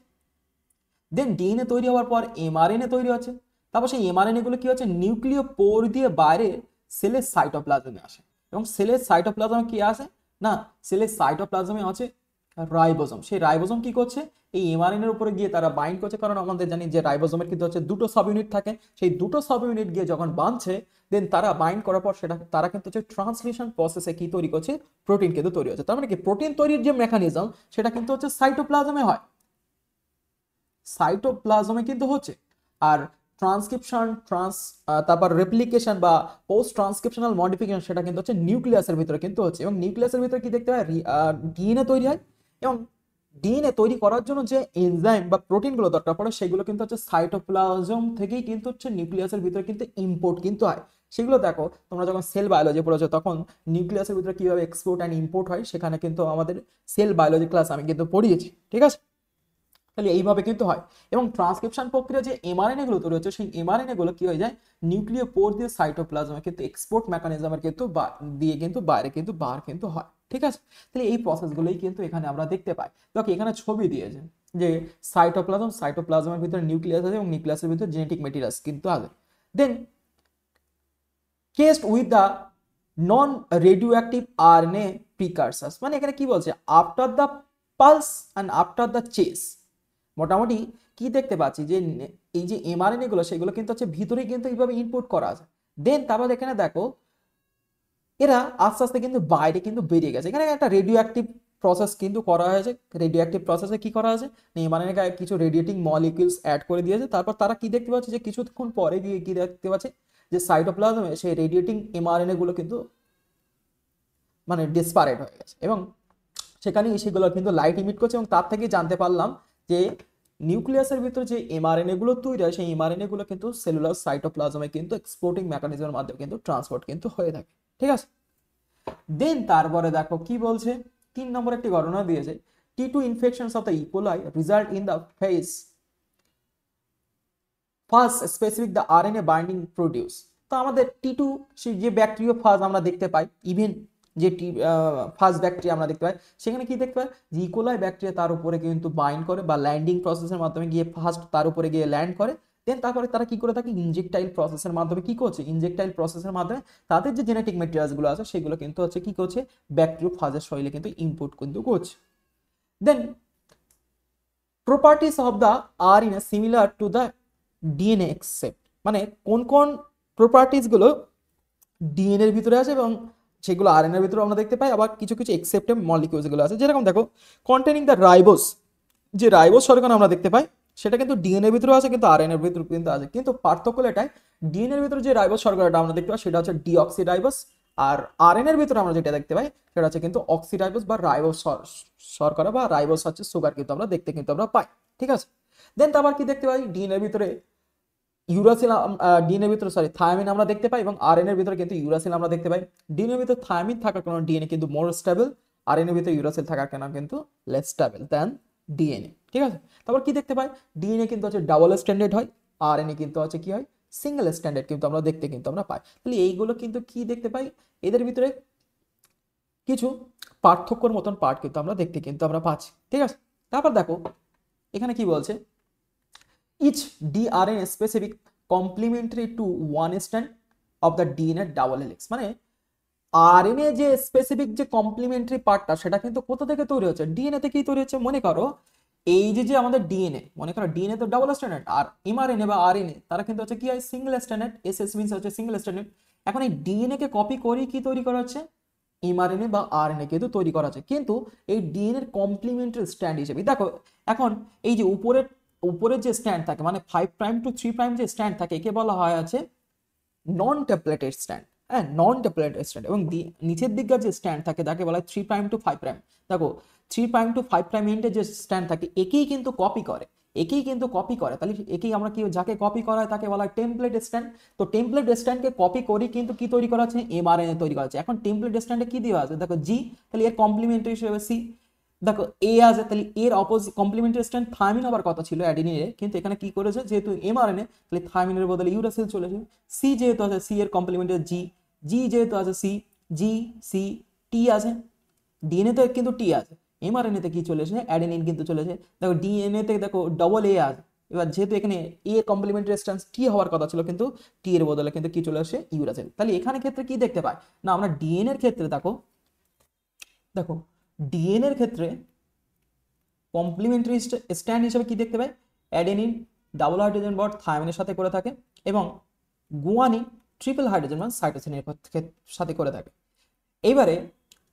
দেন ডিএনএ তৈরি হওয়ার পর এমআরএনএ তৈরি হচ্ছে, তারপর সেই এমআরএনএ গুলো কি হচ্ছে, নিউক্লিয় পোর দিয়ে বাইরে সেলের সাইটোপ্লাজমে আসে। এবং সেলের সাইটোপ্লাজমে কি আসে না, সেলের সাইটোপ্লাজমে আছে রাইবোজোম। সেই রাইবোজোম কি করছে, এই এমআরএনএ এর উপরে গিয়ে তারা বাইন্ড করছে, কারণ আমাদের জানি যে রাইবোজোমের কিন্তু হচ্ছে দুটো সাব ইউনিট থাকে, সেই দুটো সাব ইউনিট গিয়ে যখন বাঁধছে, দেন তারা বাইন্ড করার পর সেটা তারা কিন্তু হচ্ছে ট্রান্সলেশন প্রসেসে কি তৈরি করছে, প্রোটিন কিন্তু তৈরি হচ্ছে। তার মানে কি, প্রোটিন তৈরির যে মেকানিজম সেটা কিন্তু হচ্ছে সাইটোপ্লাজমে হয়, সাইটোপ্লাজমে কিন্তু হচ্ছে। আর ট্রান্সক্রিপশন তারপর রেপ্লিকেশন বা পোস্ট ট্রান্সক্রিপশনাল মডিফিকেশন সেটা কিন্তু হচ্ছে নিউক্লিয়াসের ভিতরে কিন্তু হচ্ছে। এবং নিউক্লিয়াসের ভিতরে কি দেখতে হয়, ডিএনএ তৈরি হয়, এবং ডিএনএ তৈরি করার জন্য যে এনজাইম বা প্রোটিনগুলো দরকার পড়ে সেগুলো কিন্তু হচ্ছে সাইটোপ্লাজম থেকেই কিন্তু হচ্ছে নিউক্লিয়াসের ভিতরে কিন্তু ইম্পোর্ট কিন্তু হয়। সেগুলো দেখো তোমরা যখন সেল বায়োলজি পড়েছো তখন নিউক্লিয়াসের ভিতরে কিভাবে এক্সপোর্ট অ্যান্ড ইম্পোর্ট হয় সেখানে কিন্তু আমাদের সেল বায়োলজি ক্লাস আমি কিন্তু পড়িয়েছি। ঠিক আছে, তাহলে এইভাবে কিন্তু হয়। এবং ট্রান্সক্রিপশন প্রক্রিয়া যে এমআরএনএ গুলো তৈরি হচ্ছে, সেই এমআরএনএ গুলো কি হয়ে যায়, নিউক্লিয় পোর দিয়ে সাইটোপ্লাজমে কিন্তু এক্সপোর্ট মেকানিজমের কিন্তু দিয়ে কিন্তু বাইরে কিন্তু বার কিন্তু হয়। ঠিক আছে, তাহলে এই প্রসেসগুলোই কিন্তু এখানে আমরা দেখতে পাই। দেখো এখানে ছবি দিয়েছে, যে সাইটোপ্লাজমের ভিতরে নিউক্লিয়াস আছে এবং নিউক্লিয়াসের ভিতরে জেনেটিক মেটেরিয়ালস কিন্তু আছে। Then chased with the non radioactive RNA precursors, মানে এখানে কি বলছে, after the pulse and after the chase, মোটামুটি কি দেখতে পাচ্ছি যে এই যে এমআরএনএ গুলো সেগুলো কিন্তু হচ্ছে ভিতরে কিন্তু এইভাবে ইনপুট করা আছে। দেন তারপর এখানে দেখো এরা আস্তে আস্তে কিন্তু বাইরে কিন্তু বেরিয়ে গেছে। এখানে একটা রেডিও অ্যাক্টিভ প্রসেস কিন্তু করা হয়েছে। রেডিও অ্যাক্টিভ প্রসেসে কি করা হয়েছে, মানে কিছু রেডিয়েটিং মলিকিউলস অ্যাড করে দিয়েছে। তারপর তারা কি দেখতে পাচ্ছে যে কিছুক্ষণ পরে গিয়ে কি দেখতে পাচ্ছে যে সাইটোপ্লাজমে সেই রেডিয়েটিং এমআরএনএ গুলো কিন্তু মানে ডিসপারেট হয়ে গেছে এবং সেখানে সেগুলো কিন্তু লাইট ইমিট করছে। এবং তার থেকে জানতে পারলাম যে নিউক্লিয়াসের ভিতরে যে এমআরএনএ গুলো তৈরি হয় সেই এমআরএনএ গুলো কিন্তু সেলুলার সাইটোপ্লাজমে কিন্তু এক্সপোর্টিং মেকানিজমের মাধ্যমে কিন্তু ট্রান্সপোর্ট কিন্তু হয়ে থাকে। ঠিক আছে, দেন তারপরে দেখো কি বলছে, 3 নম্বর একটি ঘটনা দিয়েছে, T2 infections of the E. coli result in the face first specific the RNA binding produce. তো আমাদের T2 যে ব্যাকটেরিয়া ফাজ আমরা দেখতে পাই, ইভেন যে ফার্স্ট ব্যাকটেরিয়া আমরা দেখতে পাই, সেখানে কি দেখতে পাই যে ইকোলাই ব্যাকটেরিয়া তার উপরে কিন্তু বাইন্ড করে বা ল্যান্ডিং প্রসেসের মাধ্যমে গিয়ে ফার্স্ট তার উপরে গিয়ে ল্যান্ড করে। দেন তারপরে তারা কি করে থাকে, ইনজেক্টাইল প্রসেসের মাধ্যমে কি করছে, ইনজেক্টাইল প্রসেসের মাধ্যমে তাদের যে জেনেটিক মেটেরিয়ালসগুলো আছে সেগুলো কিন্তু হচ্ছে কি করছে, ব্যাকটেরিয়া ফাজের শরীরে কিন্তু ইনপুট কিন্তু করছে। Then properties of the RNA similar to the DNA except, মানে কোন কোন প্রপার্টিস গুলো ডিএনএ এর ভিতরে আছে এবং সেগুলো আরএনএ এর ভিতরে আমরা দেখতে পাই, আবার কিছু কিছু এক্সেপ্টেড মলিকিউলস গুলো আছে। যেরকম দেখো কন্টেনিং দ্য রাইবোস, যে রাইবোস শর্করা আমরা দেখতে পাই সেটা কিন্তু ডিএনএ এর ভিতরে আছে কিন্তু আরএনএ এর ভিতরে কিন্তু আছে, কিন্তু পার্থক্য এটাই ডিএনএ এর ভিতরে যে রাইবোস শর্করাটা আমরা দেখতে পাই সেটা হচ্ছে ডিঅক্সিরাইবোস, আর আরএনএ এর ভিতরে আমরা যেটা দেখতে পাই সেটা হচ্ছে কিন্তু অক্সিরাইবোস বা রাইবোস শর্করা বা রাইবোস হচ্ছে সুগার কিন্তু আমরা দেখতে কিন্তু আমরা পাই। ঠিক আছে, দেন তারপর কি দেখতে পাই, ডিএনএ এর ভিতরে ইউরাসিল, ডিএনএ ভিতরে থায়ামিন আমরা দেখতে পাই এবং আরএনএ এর ভিতরে কিন্তু ইউরাসিল আমরা দেখতে পাই। ডিএনএ ভিতরে থায়ামিন থাকার কারণে ডিএনএ কিন্তু মোর স্টেবল, আরএনএ ভিতরে ইউরাসিল থাকার কারণে কিন্তু লেস স্টেবল দ্যান ডিএনএ। ঠিক আছে, তারপর কি দেখতে পাই, ডিএনএ কিন্তু হচ্ছে ডাবল স্ট্যান্ডার্ড হয়, আরএনএ কিন্তু হচ্ছে কি হয়, সিঙ্গেল স্ট্যান্ডার্ড কিন্তু আমরা দেখতে কিন্তু আমরা পাই। তাহলে এইগুলো কিন্তু কি দেখতে পাই, এদের ভিতরে কিছু পার্থক্যর মতন পার্ট কিন্তু আমরা দেখতে কিন্তু আমরা পাচ্ছি। ঠিক আছে, তারপর দেখো এখানে কি বলছে, each dRNA specific complementary to one strand of the DNA double helix, মানে আরএনএ যে স্পেসিফিক যে কমপ্লিমেন্টারি পার্টটা সেটা কিন্তু কোথা থেকে তৈরি হচ্ছে, ডিএনএ থেকেই তৈরি হচ্ছে। মনে করো এই যে যে আমাদের ডিএনএ, মনে করো ডিএনএ তো ডাবল স্ট্যান্ডার্ড, আর এমআরএনএ বা আরএনএ তারা কিন্তু হচ্ছে কি হয়, সিঙ্গেল স্ট্যান্ডার্ড, এসএস মিন্স হচ্ছে সিঙ্গেল স্ট্যান্ডার্ড। এখন এই ডিএনএ কে কপি করে কি তৈরি করা হচ্ছে, এমআরএনএ বা আরএনএ কিন্তু তৈরি করা হচ্ছে, কিন্তু এই ডিএনএ এর কমপ্লিমেন্টারি স্ট্যান্ড হিসেবে দেখো এখন এই যে উপরের যে স্ট্যান্ড থাকে মানে 5 প্রাইম টু 3 প্রাইম যে স্ট্যান্ড থাকে একে বলা হয় আছে নন টেমপ্লেটেড স্ট্যান্ড। হ্যাঁ, নন টেমপ্লেটেড স্ট্যান্ড। এবং নিচের দিককার যে স্ট্যান্ড থাকে তাকে বলা হয় 3 প্রাইম টু 5 প্রাইম। দেখো 3 প্রাইম টু 5 প্রাইম এন্ডে যে স্ট্যান্ড থাকে একেই কিন্তু কপি করে, তাহলে একেই আমরা কি যাকে কপি করা হয় তাকে বলা হয় টেমপ্লেট স্ট্যান্ড। তো টেমপ্লেট স্ট্যান্ডকে কপি করে কিন্তু কি তৈরি করা আছে, এমআরএনএ তৈরি করা আছে। এখন টেমপ্লেট স্ট্যান্ডে কি দেওয়া আছে, দেখো জি, তাহলে এর কমপ্লিমেন্টারি হিসেবে সি। দেখো এ আছে, তাহলে এর অপোজিট কমপ্লিমেন্টারি স্ট্যান্ড থায়ামিন হবার কথা ছিল অ্যাডিনিনের, কিন্তু এখানে কি করেছে, যেহেতু এমআরএনএ তাহলে থায়ামিনের বদলে ইউরাসিল চলেছে। সি যেহেতু আছে, সি এর কমপ্লিমেন্টারি জি, জি যেহেতু আছে সি, জি সি, টি আছে, ডিএনএ তে কিন্তু টি আছে, এমআরএনএ তে কি চলেছে, অ্যাডেনিন কিন্তু চলেছে। দেখো ডিএনএ তে দেখো ডবল এ আছে, এবার যেহেতু এখানে এ কমপ্লিমেন্টারি স্ট্যান্ড টি হওয়ার কথা ছিল কিন্তু টি এর বদলে কিন্তু কি চলে আসে, ইউরাসিল। তাহলে এখানে ক্ষেত্রে কি দেখতে পাই না, আমরা ডিএনএ এর ক্ষেত্রে দেখো ডিএনএ এর ক্ষেত্রে কমপ্লিমেন্টারি স্ট্যান্ড হিসেবে কি দেখতে পাই, অ্যাডেনিন ডাবল হাইড্রোজেন বন্ড থায়ামিনের সাথে করে থাকে এবং গুয়ানিন ট্রিপল হাইড্রোজেন বন্ড সাইটোসিনের সাথে করে থাকে। এবারে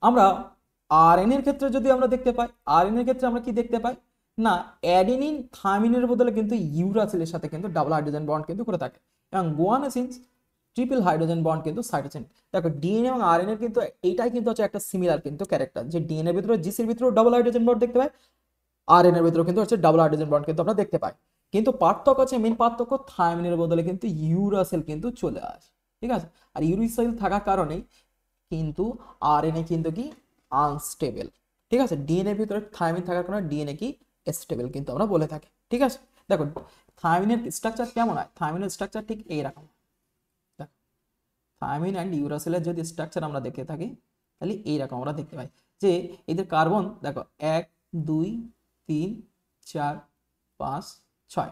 আমরা আরএনএ এর ক্ষেত্রে যদি আমরা দেখতে পাই, আরএনএ এর ক্ষেত্রে আমরা কি দেখতে পাই না, অ্যাডেনিন থায়ামিনের বদলে কিন্তু ইউরাসিলের সাথে কিন্তু ডাবল হাইড্রোজেন বন্ড কিন্তু করে থাকে এবং গুয়ানোসিনস ট্রিপল হাইড্রোজেন বন্ড কিন্তু সাইটোসিন। দেখো ডিএনএ এবং আরএনএ কিন্তু এইটাই কিন্তু হচ্ছে একটা সিমিলার কিন্তু ক্যারেক্টার, যে ডিএনএ এর ভিতরে জিসির ভিতরে ডাবল হাইড্রোজেন বন্ড দেখতে পাই, আরএনএ এর ভিতরে কিন্তু হচ্ছে ডাবল হাইড্রোজেন বন্ড কিন্তু আমরা দেখতে পাই। কিন্তু পার্থক্য আছে, মেন পার্থক্য থায়ামিনের বদলে কিন্তু ইউরাসিল কিন্তু চলে আসে। ঠিক আছে, আর ইউরাসিল থাকার কারণেই কিন্তু আরএনএ কিন্তু কি আনস্টেবল। ঠিক আছে, ডিএনএ এর ভিতরে থায়ামিন থাকার কারণে ডিএনএ কি স্টেবল কিন্তু আমরা বলে থাকি। ঠিক আছে, দেখো থায়ামিনের স্ট্রাকচার কেমন হয়, থায়ামিনের স্ট্রাকচার ঠিক এইরকম। থায়ামিন অ্যান্ড ইউরাসিলের যদি স্ট্রাকচার আমরা দেখে থাকি তাহলে এইরকম আমরা দেখতে পাই যে এদের কার্বন দেখো 1 2 3 4 5 6।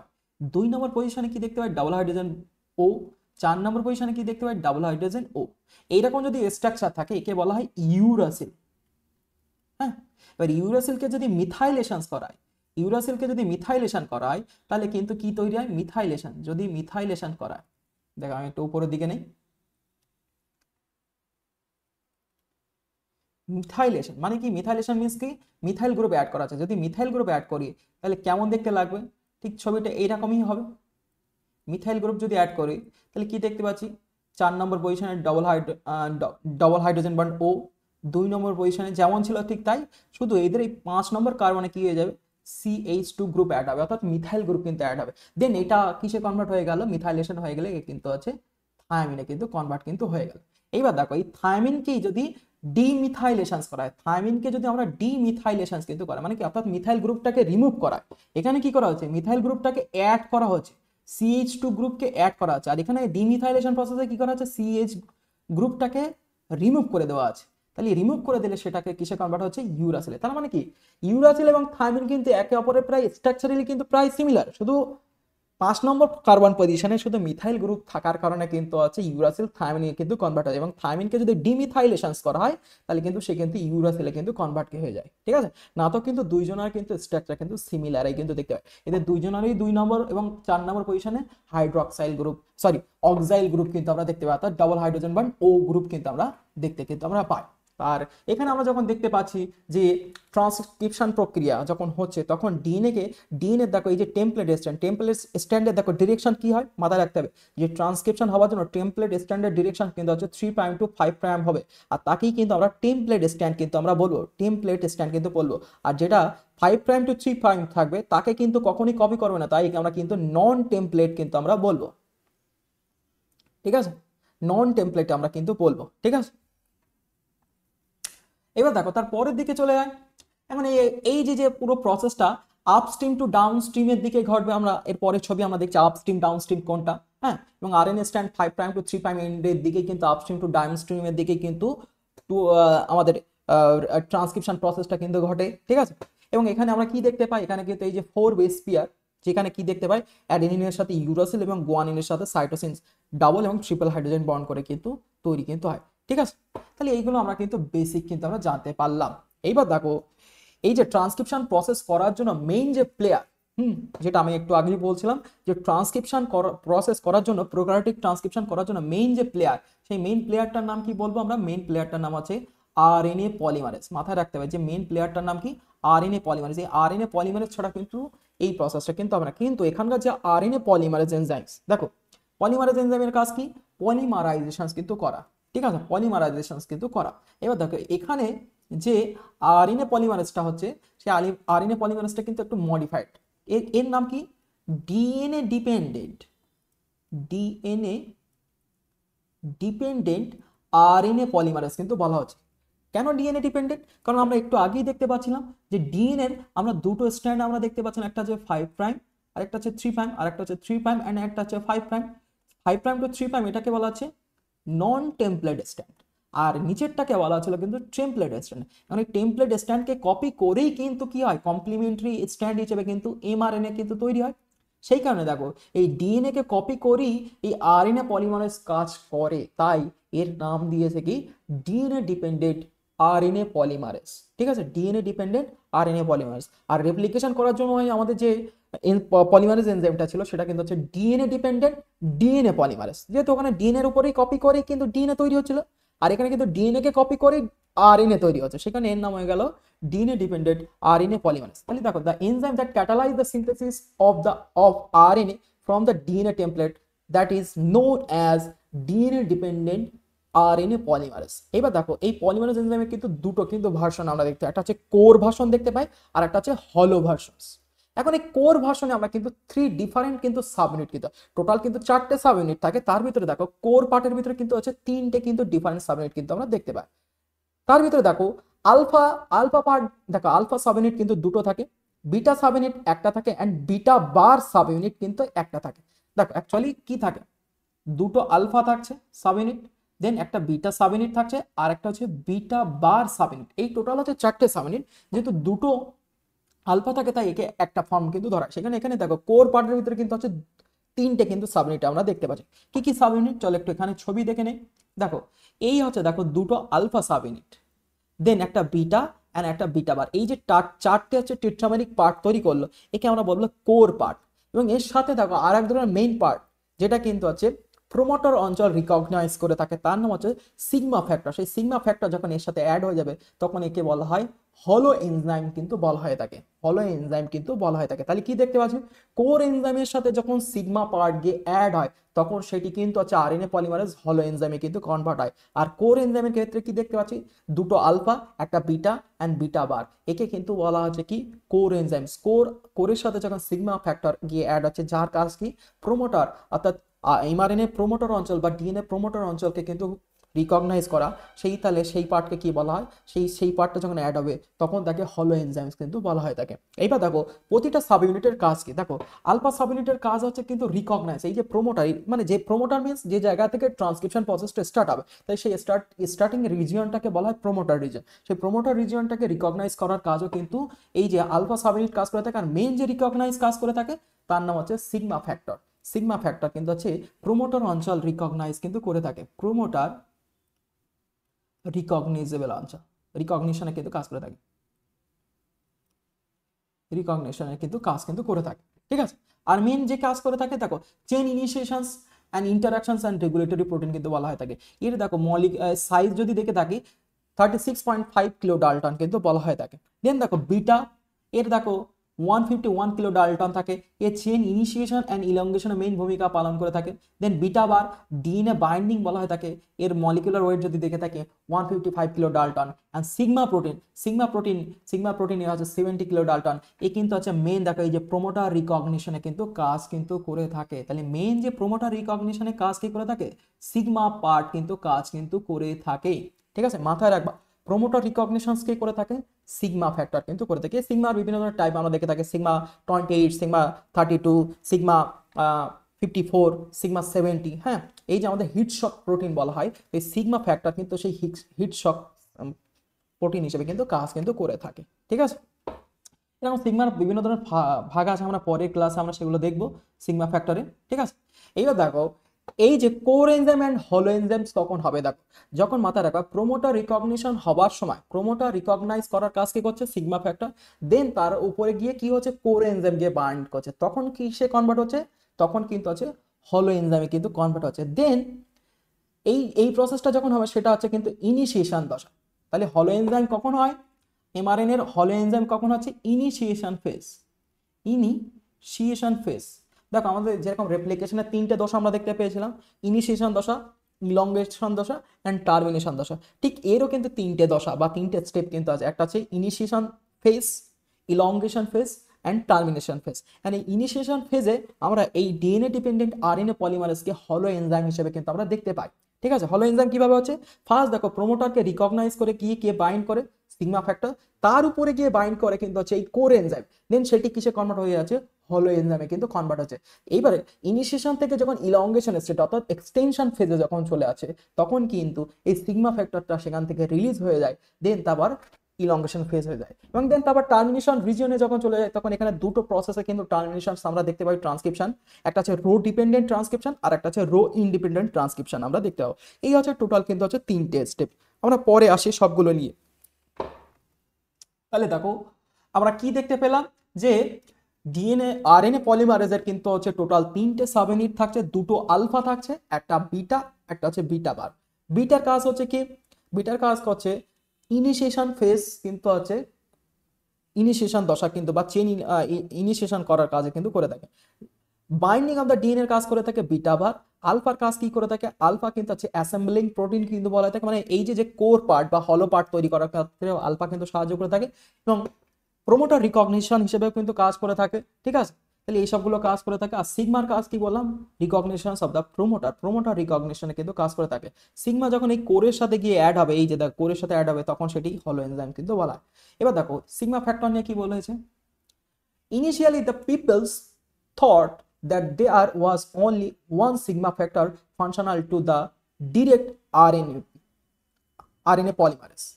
2 নম্বর পজিশনে কি দেখতে পাই ডাবল হাইড্রোজেন ও, 4 নম্বর পজিশনে কি দেখতে পাই ডাবল হাইড্রোজেন ও। এইরকম যদি স্ট্রাকচার থাকে একে বলা হয় ইউরাসিল। হ্যাঁ, এবার ইউরাসিলকে যদি মিথাইলেশন করায়, ইউরাসিলকে যদি মিথাইলেশন করায় তাহলে কিন্তু কি তৈরি হয়, মিথাইলেশন। যদি মিথাইলেশন করায়, দেখো আমি একটু উপরের দিকে নেই, মিথাইলেশন মানে কি, মিথাইলেশন মিন্স কি, মিথাইল গ্রুপ অ্যাড করা আছে। যদি মিথাইল গ্রুপ অ্যাড করি তাহলে কেমন দেখতে লাগবে, ঠিক ছবিটা এইরকমই হবে। মিথাইল গ্রুপ যদি অ্যাড করি তাহলে কি দেখতে পাচ্ছি, 4 নম্বর পজিশনে ডবল হাইড্রোজেন বন্ড ও, 2 নম্বর পজিশনে যেমন ছিল ঠিক তাই, শুধু এদের এই 5 নম্বর কার্বনে কি হয়ে যাবে, CH2 গ্রুপ অ্যাড হবে, অর্থাৎ মিথাইল গ্রুপ কিন্তু অ্যাড হবে। দেন এটা কিসে কনভার্ট হয়ে গেল, মিথাইলেশন হয়ে গেলে কিন্তু আছে থায়ামিনে কিন্তু কনভার্ট কিন্তু হয়ে গেল। এইবার দেখো এই থায়ামিনকে যদি ডিমিথাইলেশন করা হয়, থায়ামিনকে যদি আমরা ডিমিথাইলেশন কিন্তু করা মানে কি, অর্থাৎ মিথাইল গ্রুপটাকে রিমুভ করা, এখানে কি করা হচ্ছে, মিথাইল গ্রুপটাকে অ্যাড করা হচ্ছে, CH2 গ্রুপকে অ্যাড করা আছে। আর এখানে ডিমিথাইলেশন প্রসেসে কি করা হচ্ছে, CH গ্রুপটাকে রিমুভ করে দেওয়া আছে। তাহলে রিমুভ করে দিলে সেটাকে কিসে কনভার্ট হচ্ছে, ইউরাসিলে। তার মানে কি, ইউরাসিল এবং থায়ামিন কিন্তু একে অপরের প্রায় স্ট্রাকচারালি কিন্তু প্রায় সিমিলার, শুধু 5 নম্বর কার্বন পজিশনে শুধু মিথাইল গ্রুপ থাকার কারণে কিন্তু আছে ইউরাসিল থায়ামিনে কিন্তু কনভার্ট হয়, এবং থায়ামিনকে যদি ডিমিথাইলেশন করা হয় তাহলে কিন্তু সে কিন্তু ইউরাসিলে কিন্তু কনভার্ট হয়ে যায়। ঠিক আছে, না তো কিন্তু দুইজনের কিন্তু স্ট্রাকচার কিন্তু সিমিলারই কিন্তু দেখতে হয়। এদের দুইজনেরই 2 নম্বর এবং 4 নম্বর পজিশনে হাইড্রোক্সাইল গ্রুপ, সরি অক্সাইল গ্রুপ কিন্তু আমরা দেখতে পাই, অর্থাৎ ডাবল হাইড্রোজেন বন্ড ও গ্রুপ কিন্তু আমরা দেখতে কিন্তু আমরা পাই। আর এখানে আমরা যখন দেখতে পাচ্ছি যে ট্রান্সক্রিপশন প্রক্রিয়া যখন হচ্ছে তখন ডিএনএ দেখো এই যে টেমপ্লেট স্ট্যান্ডের দেখো ডিরেকশন কি হয়, মাথায় রাখতে হবে যে ট্রান্সক্রিপশন হওয়ার জন্য টেমপ্লেট স্ট্যান্ডের ডিরেকশন কিন্তু হচ্ছে 3' to 5' হবে। আর তাকেই কিন্তু আমরা টেমপ্লেট স্ট্যান্ড কিন্তু আমরা বলবো, টেমপ্লেট স্ট্যান্ড কিন্তু বলবো। আর যেটা 5' to 3' থাকবে তাকে কিন্তু কখনই কপি করবে না, তাই আমরা কিন্তু নন টেমপ্লেট কিন্তু আমরা বলবো। ঠিক আছে, নন টেমপ্লেট আমরা কিন্তু বলবো। ঠিক আছে, এবার দেখো তার পরের দিকে চলে যায়। এখন এই যে পুরো প্রসেসটা আপস্ট্রিম টু ডাউনস্ট্রিমের দিকে ঘটবে। আমরা এর পরের ছবি আমরা দেখছি আপস্ট্রিম ডাউনস্ট্রিম কোনটা। হ্যাঁ, এবং আরএনএ স্ট্যান্ড 5' to 3' এন্ডের দিকে কিন্তু আপস্ট্রিম টু ডাউনস্ট্রিমের দিকে কিন্তু আমাদের ট্রান্সক্রিপশন প্রসেসটা কিন্তু ঘটে। ঠিক আছে, এবং এখানে আমরা কি দেখতে পাই, এখানে কিন্তু এই যে 4 বেস পেয়ার, যেখানে কি দেখতে পাই, অ্যাডেনিনের সাথে ইউরাসিল এবং গুয়ানিনের সাথে সাইটোসিনস ডাবল এবং ট্রিপল হাইড্রোজেন বন্ড করে কিন্তু তৈরি কিন্তু হয়। ঠিক আছে, তাহলে এইগুলো আমরা কিন্তু বেসিক কিন্তু আমরা জানতে পারলাম। এইবার দেখো এই যে ট্রান্সক্রিপশন প্রসেস করার জন্য মেইন যে প্লেয়ার, যেটা আমি একটু আগেই বলছিলাম যে ট্রান্সক্রিপশন প্রসেস করার জন্য, প্রোক্যারিওটিক ট্রান্সক্রিপশন করার জন্য মেইন যে প্লেয়ার, সেই মেইন প্লেয়ারটার নাম কি বলবো আমরা, মেইন প্লেয়ারটার নাম আছে আরএনএ পলিমারেজ। মাথায় রাখতে হবে যে মেইন প্লেয়ারটার নাম কি, আরএনএ পলিমারেজ। এই আরএনএ পলিমারেজ ছাড়া কিন্তু এই প্রসেসটা কিন্তু আমরা, কিন্তু এখানকার যে আরএনএ পলিমারেজ এনজাইমস, দেখো পলিমারেজ এনজাইমের কাজ কি, পলিমারাইজেশন কিন্তু করা। ঠিক আছে, পলিমারাইজেশন কিন্তু করা। এবার দেখো এখানে যে আরএনএ পলিমারেজটা হচ্ছে, সেই আরএনএ পলিমারেজটা কিন্তু একটু মডিফাইড। এর নাম কি, DNA dependent, DNA dependent RNA polymerase কিন্তু বলা হচ্ছে। কেন ডিএনএ ডিপেন্ডেন্ট, কারণ আমরা একটু আগেই দেখতে পাচ্ছিলাম যে ডিএনএ আমরা দুটো স্ট্র্যান্ড আমরা দেখতে পাচ্ছিলাম, একটা হচ্ছে 5' আর একটা হচ্ছে 3', আর একটা হচ্ছে 3' এন্ড একটা হচ্ছে 5'। 5' to 3' এটাকে বলা হচ্ছে নন টেমপ্লেট স্ট্যান্ড, আর নিচেরটাকে বলা হচ্ছিল কিন্তু টেমপ্লেট স্ট্যান্ড। কারণ এই টেমপ্লেট স্ট্যান্ডকে কপি করেই কিন্তু কি হয়, কমপ্লিমেন্টারি স্ট্যান্ড হিসেবে কিন্তু এমআরএনএ কিন্তু তৈরি হয়। সেই কারণে দেখো এই ডিএনএ কে কপি করেই এই আরএনএ পলিমারেজ কাজ করে, তাই এর নাম দিয়েছে কি, ডিএনএ ডিপেন্ডেন্ট আরএনএ পলিমারেজ। ঠিক আছে, ডিএনএ ডিপেন্ডেন্ট আরএনএ পলিমারেজ। আর রেপ্লিকেশন করার জন্য আমাদের যে পলিমারেজ এনজাইমটা ছিল সেটা কিন্তু হচ্ছে ডিএনএ ডিপেন্ডেন্ট ডিএনএ পলিমারেজ, যেহেতু ওখানে ডিএনএ এর উপরেই কপি করে কিন্তু ডিএনএ তৈরি হচ্ছিল, আর এখানে কিন্তু ডিএনএ কে কপি করে আরএনএ তৈরি হচ্ছে, সেখানে এর নাম হয়ে গেল ডিএনএ ডিপেন্ডেন্ট আরএনএ পলিমারেজ। তাহলে দেখো the enzyme that catalyse the synthesis of RNA from the DNA template that is known as DNA dependent RNA polymerase. এবার দেখো এই পলিমারেজ এনজাইমের কিন্তু দুটো কিন্তু ভার্সন আমরা দেখতে পাই, একটা হচ্ছে কোর ভার্সন দেখতে পাই, আর একটা হচ্ছে হলো ভার্সনস। এখন এই কোর ভার্সনে আমরা কিন্তু 3 ডিফারেন্ট কিন্তু সাবইউনিট, কিন্তু টোটাল কিন্তু 4টে সাবইউনিট থাকে, তার ভিতরে দেখো কোর পার্টের ভিতরে কিন্তু হচ্ছে 3টে কিন্তু ডিফারেন্ট সাবইউনিট কিন্তু আমরা দেখতে পাই। তার ভিতরে দেখো আলফা আলফা পার্ট, দেখো আলফা সাবইউনিট কিন্তু দুটো থাকে, বিটা সাবইউনিট একটা থাকে, এন্ড বিটা বার সাবইউনিট কিন্তু একটা থাকে। দেখো অ্যাকচুয়ালি কি থাকে, দুটো আলফা থাকছে সাবইউনিট, দেন একটা বিটা সাবইউনিট থাকছে, আর একটা হচ্ছে বিটা বার সাবইউনিট। এই টোটাল হচ্ছে 4টে সাবইউনিট, যেহেতু দুটো আলফা থাকে তাই একে একটা ফর্ম কিন্তু ধরা হয়। সেখানে এখানে দেখো কোর পার্টের ভিতরে কিন্তু হচ্ছে তিনটে কিন্তু সাবইউনিট আমরা দেখতে পাচ্ছি। কি কি সাবইউনিট চলো একটু এখানে ছবি দেখে নেই। দেখো এই হচ্ছে দেখো দুটো আলফা সাবইউনিট, দেন একটা বিটা অ্যান্ড একটা বিটা বার। এই যে চারটে হচ্ছে টেট্রামেরিক পার্ট তৈরি করলো, একে আমরা বলবো কোর পার্ট। এবং এর সাথে দেখো আর এক ধরনের মেইন পার্ট যেটা কিন্তু হচ্ছে প্রোমোটার অঞ্চল রিকগনাইজ করে থাকে, তার নাম হচ্ছে সিগমা ফ্যাক্টর। সেই সিগমা ফ্যাক্টর যখন এর সাথে অ্যাড হয়ে যাবে তখন একে বলা হয় হলো এনজাইম কিন্তু বলা হয়ে থাকে, হলো এনজাইম কিন্তু বলা হয়ে থাকে। তাহলে কি দেখতে পাচ্ছি, কোর এনজাইমের সাথে যখন সিগমা পার্ট গিয়ে অ্যাড হয় তখন সেটি কিন্তু হচ্ছে আরএনএ পলিমারেজ হলো এনজাইমে কিন্তু কনভার্ট হয়। আর কোর এনজাইমের ক্ষেত্রে কি দেখতে পাচ্ছি, দুটো আলফা একটা বিটা অ্যান্ড বিটা বার, একে কিন্তু বলা হচ্ছে কি কোর এনজাইম। কোরের সাথে যখন সিগমা ফ্যাক্টর গিয়ে অ্যাড হচ্ছে, যার কাজ কি প্রোমোটার অর্থাৎ এমআরএনএ প্রোমোটার অঞ্চল বা ডিএনএ প্রোমোটার অঞ্চলকে কিন্তু রিকগনাইজ করা, সেই তাহলে সেই পার্টকে কি বলা হয়, সেই পার্টটা যখন অ্যাড হবে তখন তাকে হলো এনজাইমস কিন্তু বলা হয় থাকে। এইবার দেখো প্রতিটা সাব ইউনিটের কাজ কি, দেখো আলফা সাব ইউনিটের কাজ হচ্ছে কিন্তু রিকগনাইজ, এই যে প্রোমোটার মানে যে প্রোমোটার মিনস যে জায়গা থেকে ট্রান্সক্রিপশন প্রসেসটা স্টার্ট হবে, তাই সেই স্টার্টিং রিজিয়নটাকে বলা হয় প্রোমোটার রিজিয়ন। সেই প্রোমোটার রিজিয়নটাকে রিকগনাইজ করার কাজও কিন্তু এই যে আলফা সাব ইউনিট কাজ করে থাকে। আর মেইন যে রিকগনাইজ কাজ করে থাকে তার নাম হচ্ছে সিগমা ফ্যাক্টর। সিগমা ফ্যাক্টর কিন্তু হচ্ছে প্রোমোটার অঞ্চল রিকগনাইজ কিন্তু করে থাকে, প্রোমোটার রিকগনিজেবল অঞ্চল, রিকগনিশনে কিন্তু কাজ করে থাকে, রিকগনিশনের কিন্তু কাজ কিন্তু করে থাকে। ঠিক আছে, আর মেন যে কাজ করে থাকে দেখো chain initiations and interactions and regulatory protein কিন্তু বলা হয় থাকে। এর দেখো মলিক সাইজ যদি দেখে থাকি 36.5 কিলো ডালটন কিন্তু বলা হয় থাকে। দেন দেখো বিটা, এর দেখো 151 কিলো ডালটন থাকে। এর চেন ইনিশিয়েশন অ্যান্ড ইলংগেশনে মেইন ভূমিকা পালন করে থাকে। দেন বিটা বার ডিএনএ বাইন্ডিং বলা হয় থাকে, এর মলিকুলার ওয়েট যদি দেখে থাকে 155 kilo Dalton. And sigma protein এর হচ্ছে 70 কিলো ডালটন। এ কিন্তু হচ্ছে মেইন দেখো এই যে প্রোমোটার রিকগনিশনে কিন্তু কাজ কিন্তু করে থাকে। তাহলে মেইন যে প্রোমোটার রিকগনিশনে কাজ কি করে থাকে, সিগমা পার্ট কিন্তু কাজ কিন্তু করে থাকে। ঠিক আছে, মাথায় রাখবা প্রোমোটার রিকগনিশনস কে করে থাকে, সিগমা ফ্যাক্টর কিন্তু করে থাকে। সিগমার বিভিন্ন ধরনের টাইপ আমরা দেখে থাকি, সিগমা 28, সিগমা 32, সিগমা 54, সিগমা 70। হ্যাঁ, এই যে আমাদের হিট শক প্রোটিন বলা হয়, এই সিগমা ফ্যাক্টর কিন্তু সেই হিট শক প্রোটিন হিসেবে কিন্তু কাজ কিন্তু করে থাকে। ঠিক আছে, এরকম সিগমার বিভিন্ন ধরনের ভাগ আছে, আমরা পরের ক্লাসে আমরা সেগুলো দেখবো সিগমা ফ্যাক্টরে। ঠিক আছে, এইবার দেখো এই যে কোর এনজাইম অ্যান্ড হলো এনজাইমস কখন হবে, দেখো যখন মাথায় রাখবা প্রোমোটার রিকগনিশন হবার সময় প্রোমোটার রিকগনাইজ করার কাজ কি করছে সিগমা ফ্যাক্টর, দেন তার উপরে গিয়ে কি হচ্ছে কোর এনজাইম গিয়ে বাইন্ড করছে, তখন কি সে কনভার্ট হচ্ছে, তখন কিন্তু হচ্ছে হলো এনজাইমে কিন্তু কনভার্ট হচ্ছে। দেন এই এই প্রসেসটা যখন হবে সেটা হচ্ছে কিন্তু ইনিশিয়েশন দশা। তাহলে হলো এনজাইম কখন হয়, এমআরএনএ এর হলো এনজাইম কখন হচ্ছে, ইনিশিয়েশন ফেজ, ইনিশিয়েশন ফেজ। দেখো আমাদের যেরকম রেপ্লিকেশনের তিনটে দশা আমরা দেখতে পেয়েছিলাম, ইনিশিয়েশন দশা, ইলংগেশন দশা অ্যান্ড টার্মিনেশন দশা, ঠিক এরও কিন্তু তিনটে দশা বা তিনটে স্টেপ কিন্তু আছে। একটা হচ্ছে initiation phase, elongation phase and termination phase. And এই ইনিশিয়েশন ফেজে আমরা এই ডিএনএ ডিপেন্ডেন্ট আরএনএ পলিমারেজকে হলো এনজাইম হিসেবে কিন্তু আমরা দেখতে পাই। ঠিক আছে, হলো এনজাইম কিভাবে হচ্ছে, ফার্স্ট দেখো প্রোমোটারকে রিকগনাইজ করে কি কে বাইন্ড করে, সিগমা ফ্যাক্টর, তার উপরে গিয়ে বাইন্ড করে কিন্তু হচ্ছে এই কোর এনজাইম, দেন সেটি কিসে কনভার্ট হয়ে যাচ্ছে, হলো এনজাইমে কিন্তু কনভার্ট হচ্ছে। এইবারে ইনিশিয়েশন থেকে যখন ইলংগেশন স্টেট অর্থাৎ এক্সটেনশন ফেজে যখন চলে আসে তখন কিন্তু এই সিগমা ফ্যাক্টরটা সেখান থেকে রিলিজ হয়ে যায়, দেন তারপর ইলংগেশন ফেজ হয়ে যায়, এবং দেন তারপর টার্মিনেশন রিজিয়নে যখন চলে যায় তখন এখানে দুটো প্রসেসে কিন্তু টার্মিনেশন আমরা দেখতে পাই, ট্রান্সক্রিপশন, একটা হচ্ছে রো ডিপেন্ডেন্ট ট্রান্সক্রিপশন আর একটা হচ্ছে রো ইন্ডিপেন্ডেন্ট ট্রান্সক্রিপশন আমরা দেখতে পাবো। এই হচ্ছে টোটাল কিন্তু হচ্ছে তিনটে স্টেপ, আমরা পরে আসি সবগুলো নিয়ে। তাহলে দেখো আমরা কি দেখতে পেলাম যে ডিএনএ আরএনএ পলিমারেজের কিন্তু হচ্ছে টোটাল তিনটে সাব ইউনিট থাকছে, দুটো আলফা থাকছে, একটা বিটা, একটা হচ্ছে বিটা বার। বিটার কাজ হচ্ছে কি, বিটার কাজ হচ্ছে ইনিশিয়েশন ফেজ কিন্তু হচ্ছে ইনিশিয়েশন দশা কিন্তু বা চেন ইনিশিয়েশন করার কাজে কিন্তু করে থাকে। বাইন্ডিং অফ দ্য ডিএনএ কাজ করে থাকে বিটা বার। আলফার কাজ কি করে থাকে, আলফা কিন্তু হচ্ছে অ্যাসেম্বলিং প্রোটিন কিন্তু বলা থাকে, মানে এই যে কোর পার্ট বা হলো পার্ট তৈরি করার ক্ষেত্রে আলফা কিন্তু সাহায্য করে থাকে, এবং প্রোমোটার রিকগনিশন হিসেবেও কিন্তু কাজ করে থাকে। ঠিক আছে, তাহলে এই সবগুলো কাজ করে থাকে। আর সিগমার কাজ কি বললাম, রিকগনিশন অফ দ্য প্রোমোটার রিকগনিশনে কিন্তু কাজ করে থাকে। সিগমা যখন এই কোরের সাথে গিয়ে অ্যাড হবে, এই যে দেখ কোরের সাথে অ্যাড হবে তখন সেটি হলো এনজাইম কিন্তু বলা হয়। এবার দেখো সিগমা ফ্যাক্টর নিয়ে কি বলেছে, initially the peoples thought that there was only one sigma factor functional to the direct RNA polymerase,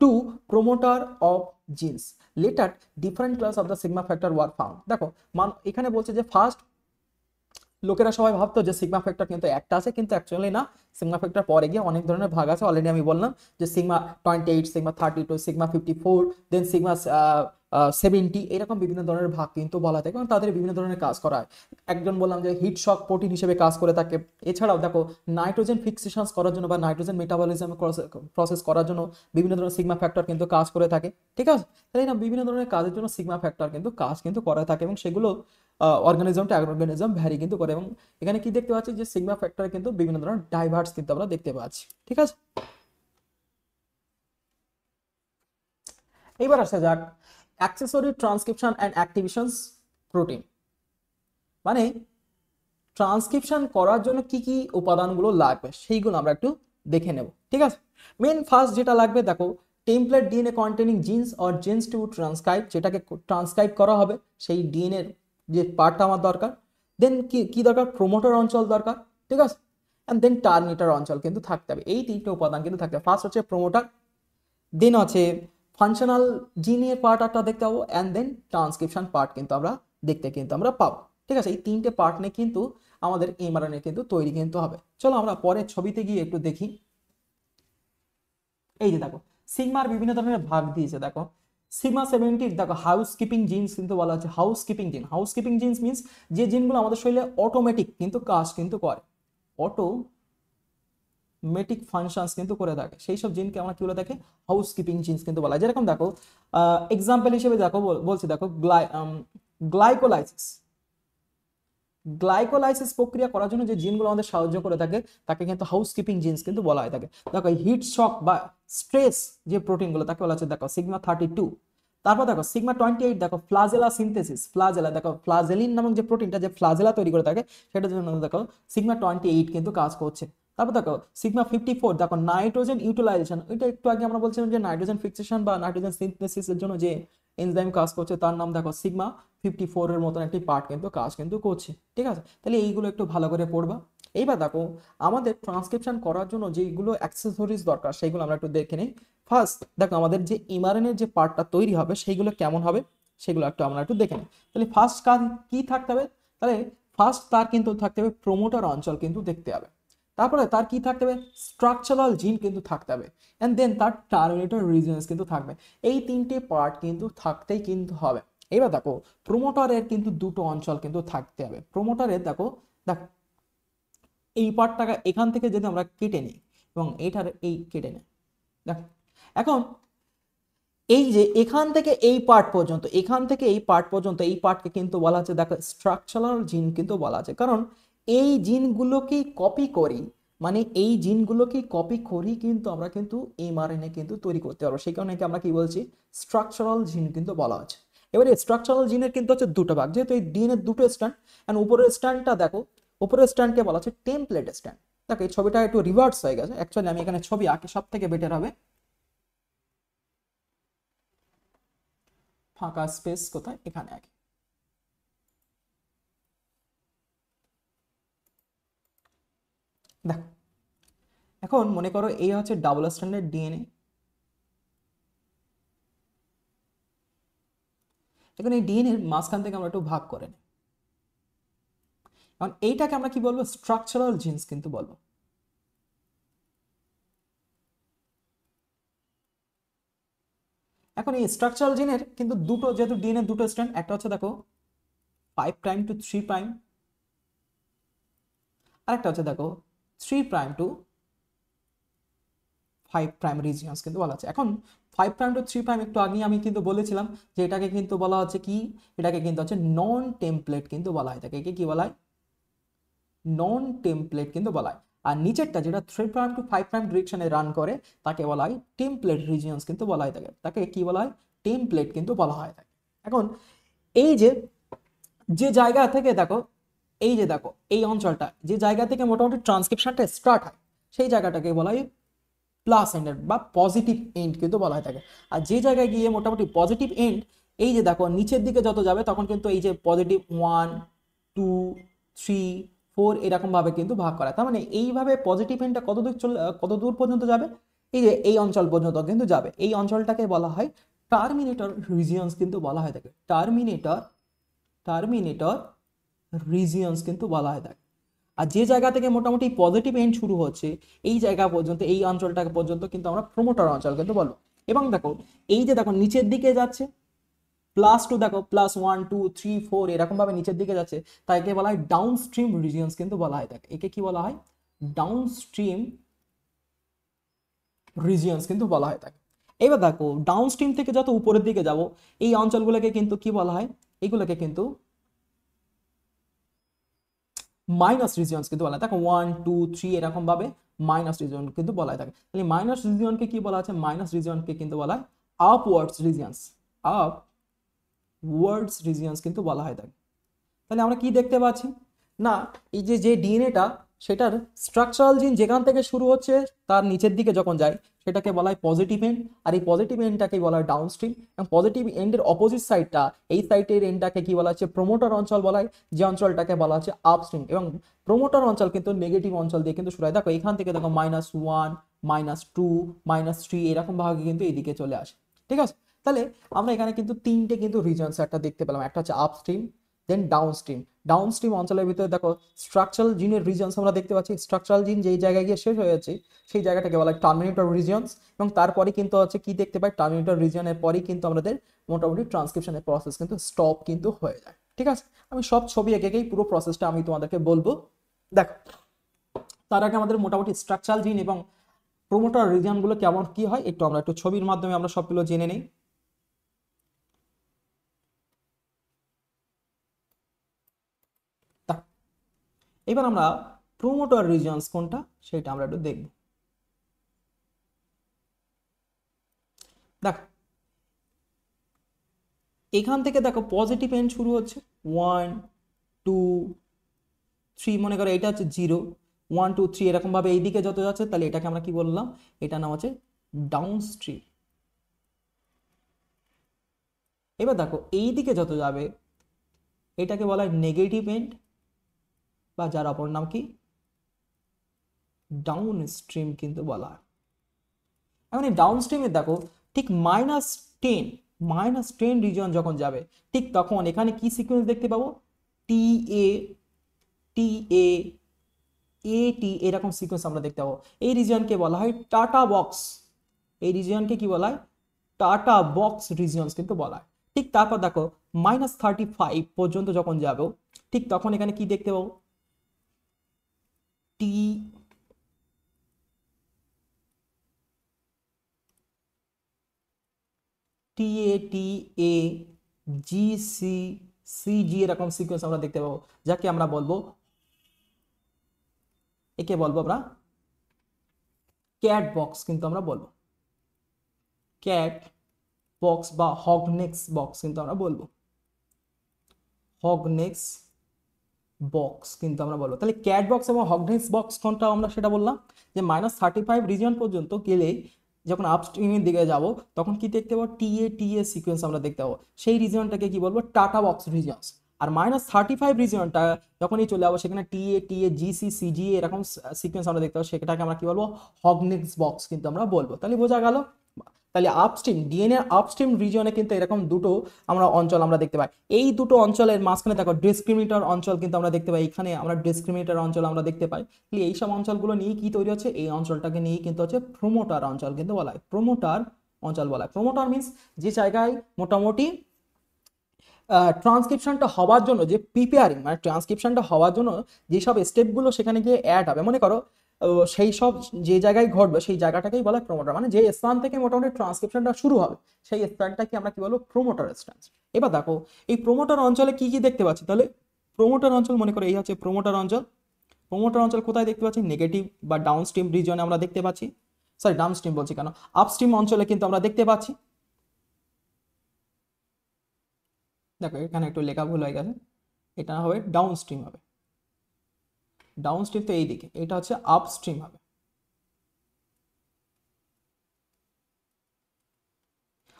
to promoter of genes later different class of the sigma factor were found. দেখো এখানে বলছে যে first লোকেরা সবাই ভাবতো যে sigma factor কিন্তু একটা আছে, কিন্তু অ্যাকচুয়ালি না, সিগমা ফ্যাক্টর পরে গিয়ে অনেক ধরনের ভাগ আছে। অলরেডি আমি বললাম যে সিগমা 28, সিগমা 32, সিগমা 54, দেন সিগমা 70, এরকম বিভিন্ন ধরনের ভাগ কিন্তু বলা থাকে এবং তাদের বিভিন্ন ধরনের কাজ করা হয়। একজন বললাম যে হিট শক প্রোটিন হিসেবে কাজ করে থাকে। এছাড়াও দেখো নাইট্রোজেন ফিক্সেশন করার জন্য বা নাইট্রোজেন মেটাবলিজম প্রসেস করার জন্য বিভিন্ন ধরনের সিগমা ফ্যাক্টর কিন্তু কাজ করে থাকে। ঠিক আছে, তাই না, বিভিন্ন ধরনের কাজের জন্য সিগমা ফ্যাক্টর কিন্তু কাজ কিন্তু করে থাকে এবং সেগুলো অর্গানিজম টু অর্গানিজম ভ্যারি কিন্তু করে। এবং এখানে কি দেখতে পাচ্ছি যে সিগমা ফ্যাক্টরে কিন্তু বিভিন্ন ধরনের ডাইভার্স কিন্তু আমরা দেখতে পাচ্ছি। ঠিক আছে, এবার আসা যাক অ্যাক্সেসরি ট্রান্সক্রিপশন অ্যান্ড অ্যাক্টিভেশনস প্রোটিন, মানে ট্রান্সক্রিপশন করার জন্য কি কি উপাদানগুলো লাগবে সেইগুলো আমরা একটু দেখে নেব। ঠিক আছে, মেন ফার্স্ট যেটা লাগবে দেখো template DNA containing genes or genes to transcribe, যেটাকে ট্রান্সক্রাইব করা হবে সেই ডিএনএর যে পার্টটা আমার দরকার। দেন কি কি দরকার, প্রোমোটার অঞ্চল দরকার। ঠিক আছে, অ্যান্ড দেন টার্মিনেটর অঞ্চল কিন্তু থাকতে হবে। এই তিনটে উপাদান কিন্তু থাকতে হবে। ফার্স্ট হচ্ছে প্রোমোটার, দেন আছে ফাংশনাল জিনের পার্ট একটা দেখতে পাবো, অ্যান্ড দেন ট্রান্সক্রিপশন পার্ট কিন্তু আমরা দেখতে কিন্তু আমরা পাবো। ঠিক আছে, এই তিনটে পার্ট নিয়ে কিন্তু আমাদের এমআরএনএ কিন্তু তৈরি কিন্তু হবে। চলো আমরা পরের ছবিতে গিয়ে একটু দেখি। এই যে দেখো সিগমার বিভিন্ন ধরনের ভাগ দিয়েছে। দেখো সিগমা 70 দেখো হাউস কিপিং জিনস কিন্তু বলা হচ্ছে হাউস কিপিং জিন। হাউস কিপিং জিনস মিনস যে জিনগুলো আমাদের শরীরে অটোমেটিক কিন্তু কাজ কিন্তু করে, অটোমেটিক ফাংশনস কিন্তু করে থাকে, সেই সব জিনকে আমরা কি বলে থাকে, হাউস কিপিং জিনস কিন্তু বলা হয়। যেরকম দেখো এক্সাম্পল হিসেবে দেখো বলছি দেখো গ্লাইকোলাইসিস। গ্লাইকোলাইসিস প্রক্রিয়া করার জন্য যে জিনগুলো আমাদের সাহায্য করে থাকে তাকে কিন্তু হাউসকিপিং জিনস কিন্তু বলা হয় থাকে। দেখো হিট শক বা স্ট্রেস যে প্রোটিনগুলো তাকে বলা হচ্ছে দেখো সিগমা 32। তারপর দেখো সিগমা 28 দেখো ফ্লাজেলা সিনথেসিস, ফ্লাজেলা দেখো ফ্লাজেলিন নামক যে প্রোটিনটা যে ফ্লাজেলা তৈরি করে থাকে সেটার জন্য দেখো সিগমা 28 কিন্তু কাজ করছে। তারপর দেখো সিগমা 54 দেখো নাইট্রোজেন ইউটিলাইজেশন, এটা একটু আগে আমরা বলছিলাম যে নাইট্রোজেন ফিক্সেশন বা নাইট্রোজেন সিনথেসিসের জন্য যে এনজাইম কাজ করছে তার নাম দেখো সিগমা 54 এর মতন একটি পার্ট কিন্তু কাজ কিন্তু করছে। ঠিক আছে, তাহলে এইগুলো একটু ভালো করে পড়বা। এইবার দেখো আমাদের ট্রান্সক্রিপশন করার জন্য যেগুলো অ্যাক্সেসরিজ দরকার সেইগুলো আমরা একটু দেখে নিই। ফার্স্ট দেখো আমাদের যে এমআরএনএর যে পার্টটা তৈরি হবে সেইগুলো কেমন হবে সেগুলো আমরা একটু দেখে নিই। তাহলে ফার্স্ট কাজ কি থাকতে হবে, তাহলে ফার্স্ট তার কিন্তু থাকতে হবে প্রোমোটার অঞ্চল কিন্তু দেখতে হবে। তারপরে তার কি থাকতে হবে, স্ট্রাকচারাল জিন কিন্তু থাকতে হবে, এন্ড দেন তার টার্মিনেটর রিজিয়নস কিন্তু থাকবে। এই তিনটে পার্ট কিন্তু থাকতেই কিন্তু হবে। এবার দেখো প্রোমোটারের কিন্তু দুটো অঞ্চল কিন্তু থাকতে হবে। প্রোমোটারের দেখো দেখ এই পার্টটাকে এখান থেকে যদি আমরা কেটে নিই এবং এইটার এই কেটে নিই, দেখ এখন এই যে এখান থেকে এই পার্ট পর্যন্ত, এখান থেকে এই পার্ট পর্যন্ত, এই পার্টকে কিন্তু বলা হচ্ছে দেখো স্ট্রাকচারাল জিন কিন্তু বলা আছে, কারণ এই জিনগুলোকেই কপি করি, মানে এই জিনগুলোকেই কপি করি কিন্তু আমরা কিন্তু এমআরএনএ কিন্তু তৈরি করতে পারবো। সেই কারণে আমরা কি বলছি স্ট্রাকচারাল জিন কিন্তু বলা আছে। এবারে স্ট্রাকচারাল জিনের কিন্তু হচ্ছে দুটো ভাগ, যেহেতু এই ডিএনএর দুটো স্ট্যান্ড, এন্ড উপরের স্ট্যান্ডটা দেখো, উপরের স্ট্যান্ডকে বলা হচ্ছে টেমপ্লেট স্ট্যান্ড। দেখো এই ছবিটা একটু রিভার্স হয়ে গেছে, অ্যাকচুয়ালি আমি এখানে ছবি আঁকে সব থেকে বেটার হবে। ফাঁকা স্পেস কোথায়, এখানে আগে দেখো। এখন মনে করো এই হচ্ছে ডাবল স্ট্যান্ডার্ড ডিএনএ। এখন এই ডিএনএ এর মাঝখান থেকে আমরা একটু ভাগ করে নিই। এখন এইটাকে আমরা কি বলবো, স্ট্রাকচারাল জিনস কিন্তু বলবো। এখন এই স্ট্রাকচারাল জিনের কিন্তু দুটো, যেহেতু ডিএনএ দুটো স্ট্র্যান্ড, একটা হচ্ছে দেখো 5 প্রাইম টু 3 প্রাইম, আরেকটা হচ্ছে দেখো 3 প্রাইম টু 5 প্রাইম রিজিয়নস কিন্তু বলা আছে। এখন 5 প্রাইম টু 3 প্রাইম একটু আগে আমি কিন্তু বলেছিলাম যে এটাকে কিন্তু বলা হচ্ছে কি, এটাকে কিন্তু হচ্ছে নন টেমপ্লেট কিন্তু বলা হয়, তাকে কি বলা হয়, নন টেমপ্লেট কিন্তু বলা হয়। আর নিচেরটা যেটা 3 প্রাইম টু 5 প্রাইম ডিরেকশনে রান করে তাকে বলা হয় টেমপ্লেট রিজিয়নস কিন্তু বলা হয় থাকে, তাকে কি বলা হয়, টেমপ্লেট কিন্তু বলা হয় থাকে। এখন এই যে যে জায়গা থেকে দেখো, এই যে দেখো এই অঞ্চলটা যে জায়গা থেকে মোটামুটি ট্রান্সক্রিপশনটা স্টার্ট হয় সেই জায়গাটাকে বলা হয় প্লাস এন্ডের বা পজিটিভ এন্ড কিন্তু বলা হয় থাকে। আর যে জায়গায় গিয়ে মোটামুটি পজিটিভ এন্ড, এই যে দেখো নিচের দিকে যত যাবে তখন কিন্তু এই যে পজিটিভ 1 2 3 4 এরকম ভাবে কিন্তু ভাগ করা, তার মানে এইভাবে পজিটিভ এন্ডটা কত দূর পর্যন্ত যাবে, এই যে এই অঞ্চল পর্যন্ত কিন্তু যাবে, এই অঞ্চলটাকে বলা হয় টার্মিনেটর রিজিয়ন্স কিন্তু বলা হয় থাকে, টার্মিনেটর রিজিয়ন্স কিন্তু বলা হয় থাকে। আর যে জায়গা থেকে মোটামুটি পজিটিভ এন্ড শুরু হচ্ছে এই জায়গা পর্যন্ত, এই অঞ্চলটা পর্যন্ত কিন্তু আমরা প্রোমোটার অঞ্চল কিন্তু বলবো। এবং দেখো এই যে দেখো নিচের দিকে যাচ্ছে +2, দেখো +1 2 3 4 এরকম ভাবে নিচের দিকে যাচ্ছে, তাইকে বলা হয় ডাউন স্ট্রিম রিজিয়ন্স কিন্তু বলা হয় থাকে। একে কি বলা হয়? ডাউন স্ট্রিম রিজিয়ন্স কিন্তু বলা হয় থাকে। এবার দেখো ডাউন স্ট্রিম থেকে যত উপরের দিকে যাব এই অঞ্চলগুলোকে কিন্তু কি বলা হয়? এইগুলোকে কিন্তু মাইনাস রিজিয়ন্স কিন্তু বলা হয়। দেখো 1 2 3 এরকম ভাবে মাইনাস রিজিয়ন কিন্তু বলা হয় থাকে। তাহলে মাইনাস রিজিয়নকে কি বলা আছে? মাইনাস রিজিয়নকে কিন্তু বলা হয় আপওয়ার্ডস রিজিয়ন্স, আপওয়ার্ডস রিজিয়ন্স কিন্তু বলা হয় থাকে। তাহলে আমরা কি দেখতে পাচ্ছি না, এই যে যে ডিএনএটা সেটার স্ট্রাকচারাল জিন যেখান থেকে শুরু হচ্ছে তার নিচের দিকে যখন যায় সেটাকে বলা হয় পজিটিভ এন্ড, আর এই পজিটিভ এন্ডটাকে বলা হয় ডাউন স্ট্রিম। এবং পজিটিভ এন্ডের অপোজিট সাইডটা, এই সাইডের এন্ডটাকে কি বলা হচ্ছে? প্রোমোটার অঞ্চল বলা হয়, যে অঞ্চলটাকে বলা হচ্ছে আপস্ট্রিম। এবং প্রোমোটার অঞ্চল কিন্তু নেগেটিভ অঞ্চল দিয়ে কিন্তু শুরু হয়। দেখো এখান থেকে দেখো -1 -2 -3 এরকম ভাবে কিন্তু এইদিকে চলে আসে, ঠিক আছে? তাহলে আমরা এখানে কিন্তু তিনটে কিন্তু রিজনস একটা দেখতে পেলাম, একটা হচ্ছে আপস্ট্রিম, দেন ডাউনস্ট্রিম। ডাউনস্ট্রিম অঞ্চলের ভিতরে দেখো স্ট্রাকচারাল জিনের রিজনস আমরা দেখতে পাচ্ছি। স্ট্রাকচারাল জিন যেই জায়গায় গিয়ে শেষ হয়ে যাচ্ছে সেই জায়গাটাকে বলা হয় টার্মিনেটর রিজনস। এবং তারপরে কিন্তু হচ্ছে কি দেখতে পাই? টার্মিনেটর রিজনের পরেই কিন্তু আমাদের মোটামুটি ট্রান্সক্রিপশনের প্রসেস কিন্তু স্টপ কিন্তু হয়ে যায়, ঠিক আছে? আমি সব ছবি এঁকেই পুরো প্রসেসটা আমি তোমাদেরকে বলবো। দেখো তার আগে আমাদের মোটামুটি স্ট্রাকচারাল জিন এবং প্রোমোটার রিজনগুলো কেমন কি হয় একটু আমরা একটু ছবির মাধ্যমে আমরা সবগুলো জেনে নেই। এবার আমরা প্রোমোটার রিজনস কোনটা সেটা আমরা একটু দেখব। দেখো এখান থেকে দেখো পজিটিভ এন্ড শুরু হচ্ছে 1 2 3, মনে করো এটা হচ্ছে 0 1 2 3 এরকম ভাবে এইদিকে যত যাচ্ছে তাহলে এটাকে আমরা কি বললাম? এটা নাম হচ্ছে ডাউন স্ট্রিম। এবার দেখো এইদিকে যত যাবে এটাকে বলা হয় নেগেটিভ এন্ড, বা যার অপর নাম কি ডাউন স্ট্রিম কিন্তু বলা হয়। এখন এই ডাউন স্ট্রিমে দেখো ঠিক -10 রিজন যখন যাবে ঠিক তখন এখানে কি সিকোয়েন্স দেখতে পাবো? টি এ টি এ এ টি এরকম সিকোয়েন্স আমরা দেখতে পাবো। এই রিজিয়নকে বলা হয় টাটা বক্স, এই রিজিয়নকে কি বলা হয়? টাটা বক্স রিজিয়নস কিন্তু বলা হয়। ঠিক তারপর দেখো -35 পর্যন্ত যখন যাবো ঠিক তখন এখানে কি দেখতে পাবো? টি টি এ টি এ জি সি সি জি এরকম সিকোয়েন্স আমরা দেখতে পাবো, যাকে আমরা বলবো, একে বলবো আমরা ক্যাট বক্স কিন্তু আমরা বলবো, ক্যাট বক্স বা হগনেক্স বক্স কিন্তু আমরা বলবো, হগনেক্স বক্স কিন্তু আমরা বলবো। তাহলে ক্যাট বক্স এবং হগনেক্স বক্স কোনটা আমরা সেটা বললাম যে -35 রিজিয়ন পর্যন্ত গেলে যখন আপস্ট্রিমের দিকে যাব তখন কি দেখতে পাবো? টি এ সিকোয়েন্স আমরা দেখতে পাবো, সেই রিজিয়নটাকে কি বলবো? TATA box regions. আর -35 রিজিয়নটা যখনই চলে যাবো সেখানে টি এ জি সি সি জি এরকম সিকোয়েন্স আমরা দেখতে পাবো, সেটাকে আমরা কি বলবো? হগনেক্স বক্স কিন্তু আমরা বলবো। তাহলে বোঝা গেল। তাহলে আপস্ট্রিম ডিএনএ আপস্ট্রিম রিজিয়নে কিন্তু এরকম দুটো আমরা অঞ্চল আমরা দেখতে পাই। এই দুটো অঞ্চলের মাঝখানে দেখো ডিসক্রিমিনেটর অঞ্চল কিন্তু আমরা দেখতে পাই, এখানে আমরা ডিসক্রিমিনেটর অঞ্চল আমরা দেখতে পাই। তাহলে এই সব অঞ্চলগুলো নিয়ে কি তৈরি হচ্ছে? এই অঞ্চলটাকে নিয়ে কিন্তু হচ্ছে প্রোমোটার অঞ্চল কিন্তু বলা হয়, প্রোমোটার অঞ্চল বলা হয়। প্রোমোটার মিন্স যে জায়গায় মোটামুটি ট্রান্সক্রিপশনটা হওয়ার জন্য যে প্রিপেয়ারিং, মানে ট্রান্সক্রিপশনটা হওয়ার জন্য যেসব স্টেপগুলো সেখানে গিয়ে অ্যাড হবে, মনে করো সেই সব যে জায়গায় ঘটবে সেই জায়গাটাকেই বলা হয় প্রোমোটার। মানে যে স্থান থেকে মোটামুটি ট্রান্সক্রিপশনটা শুরু হবে সেই স্থানটাকে আমরা কি বলবো? Promoter stance. এবার দেখো এই প্রোমোটার অঞ্চলে কি কি দেখতে পাচ্ছি? তাহলে প্রোমোটার অঞ্চল মনে করো এই হচ্ছে প্রোমোটার অঞ্চল। প্রোমোটার অঞ্চল কোথায় দেখতে পাচ্ছি? নেগেটিভ বা ডাউনস্ট্রিম রিজনে আমরা দেখতে পাচ্ছি, সরি ডাউনস্ট্রিম বলছি কেন, আপস্ট্রিম অঞ্চলে কিন্তু আমরা দেখতে পাচ্ছি। দেখো এখানে একটু লেখা ভুল হয়ে গেছে, এটা হবে ডাউনস্ট্রিম হবে, ডাউনস্ট্রিম তো এইদিকে, এটা হচ্ছে আপস্ট্রিম হবে।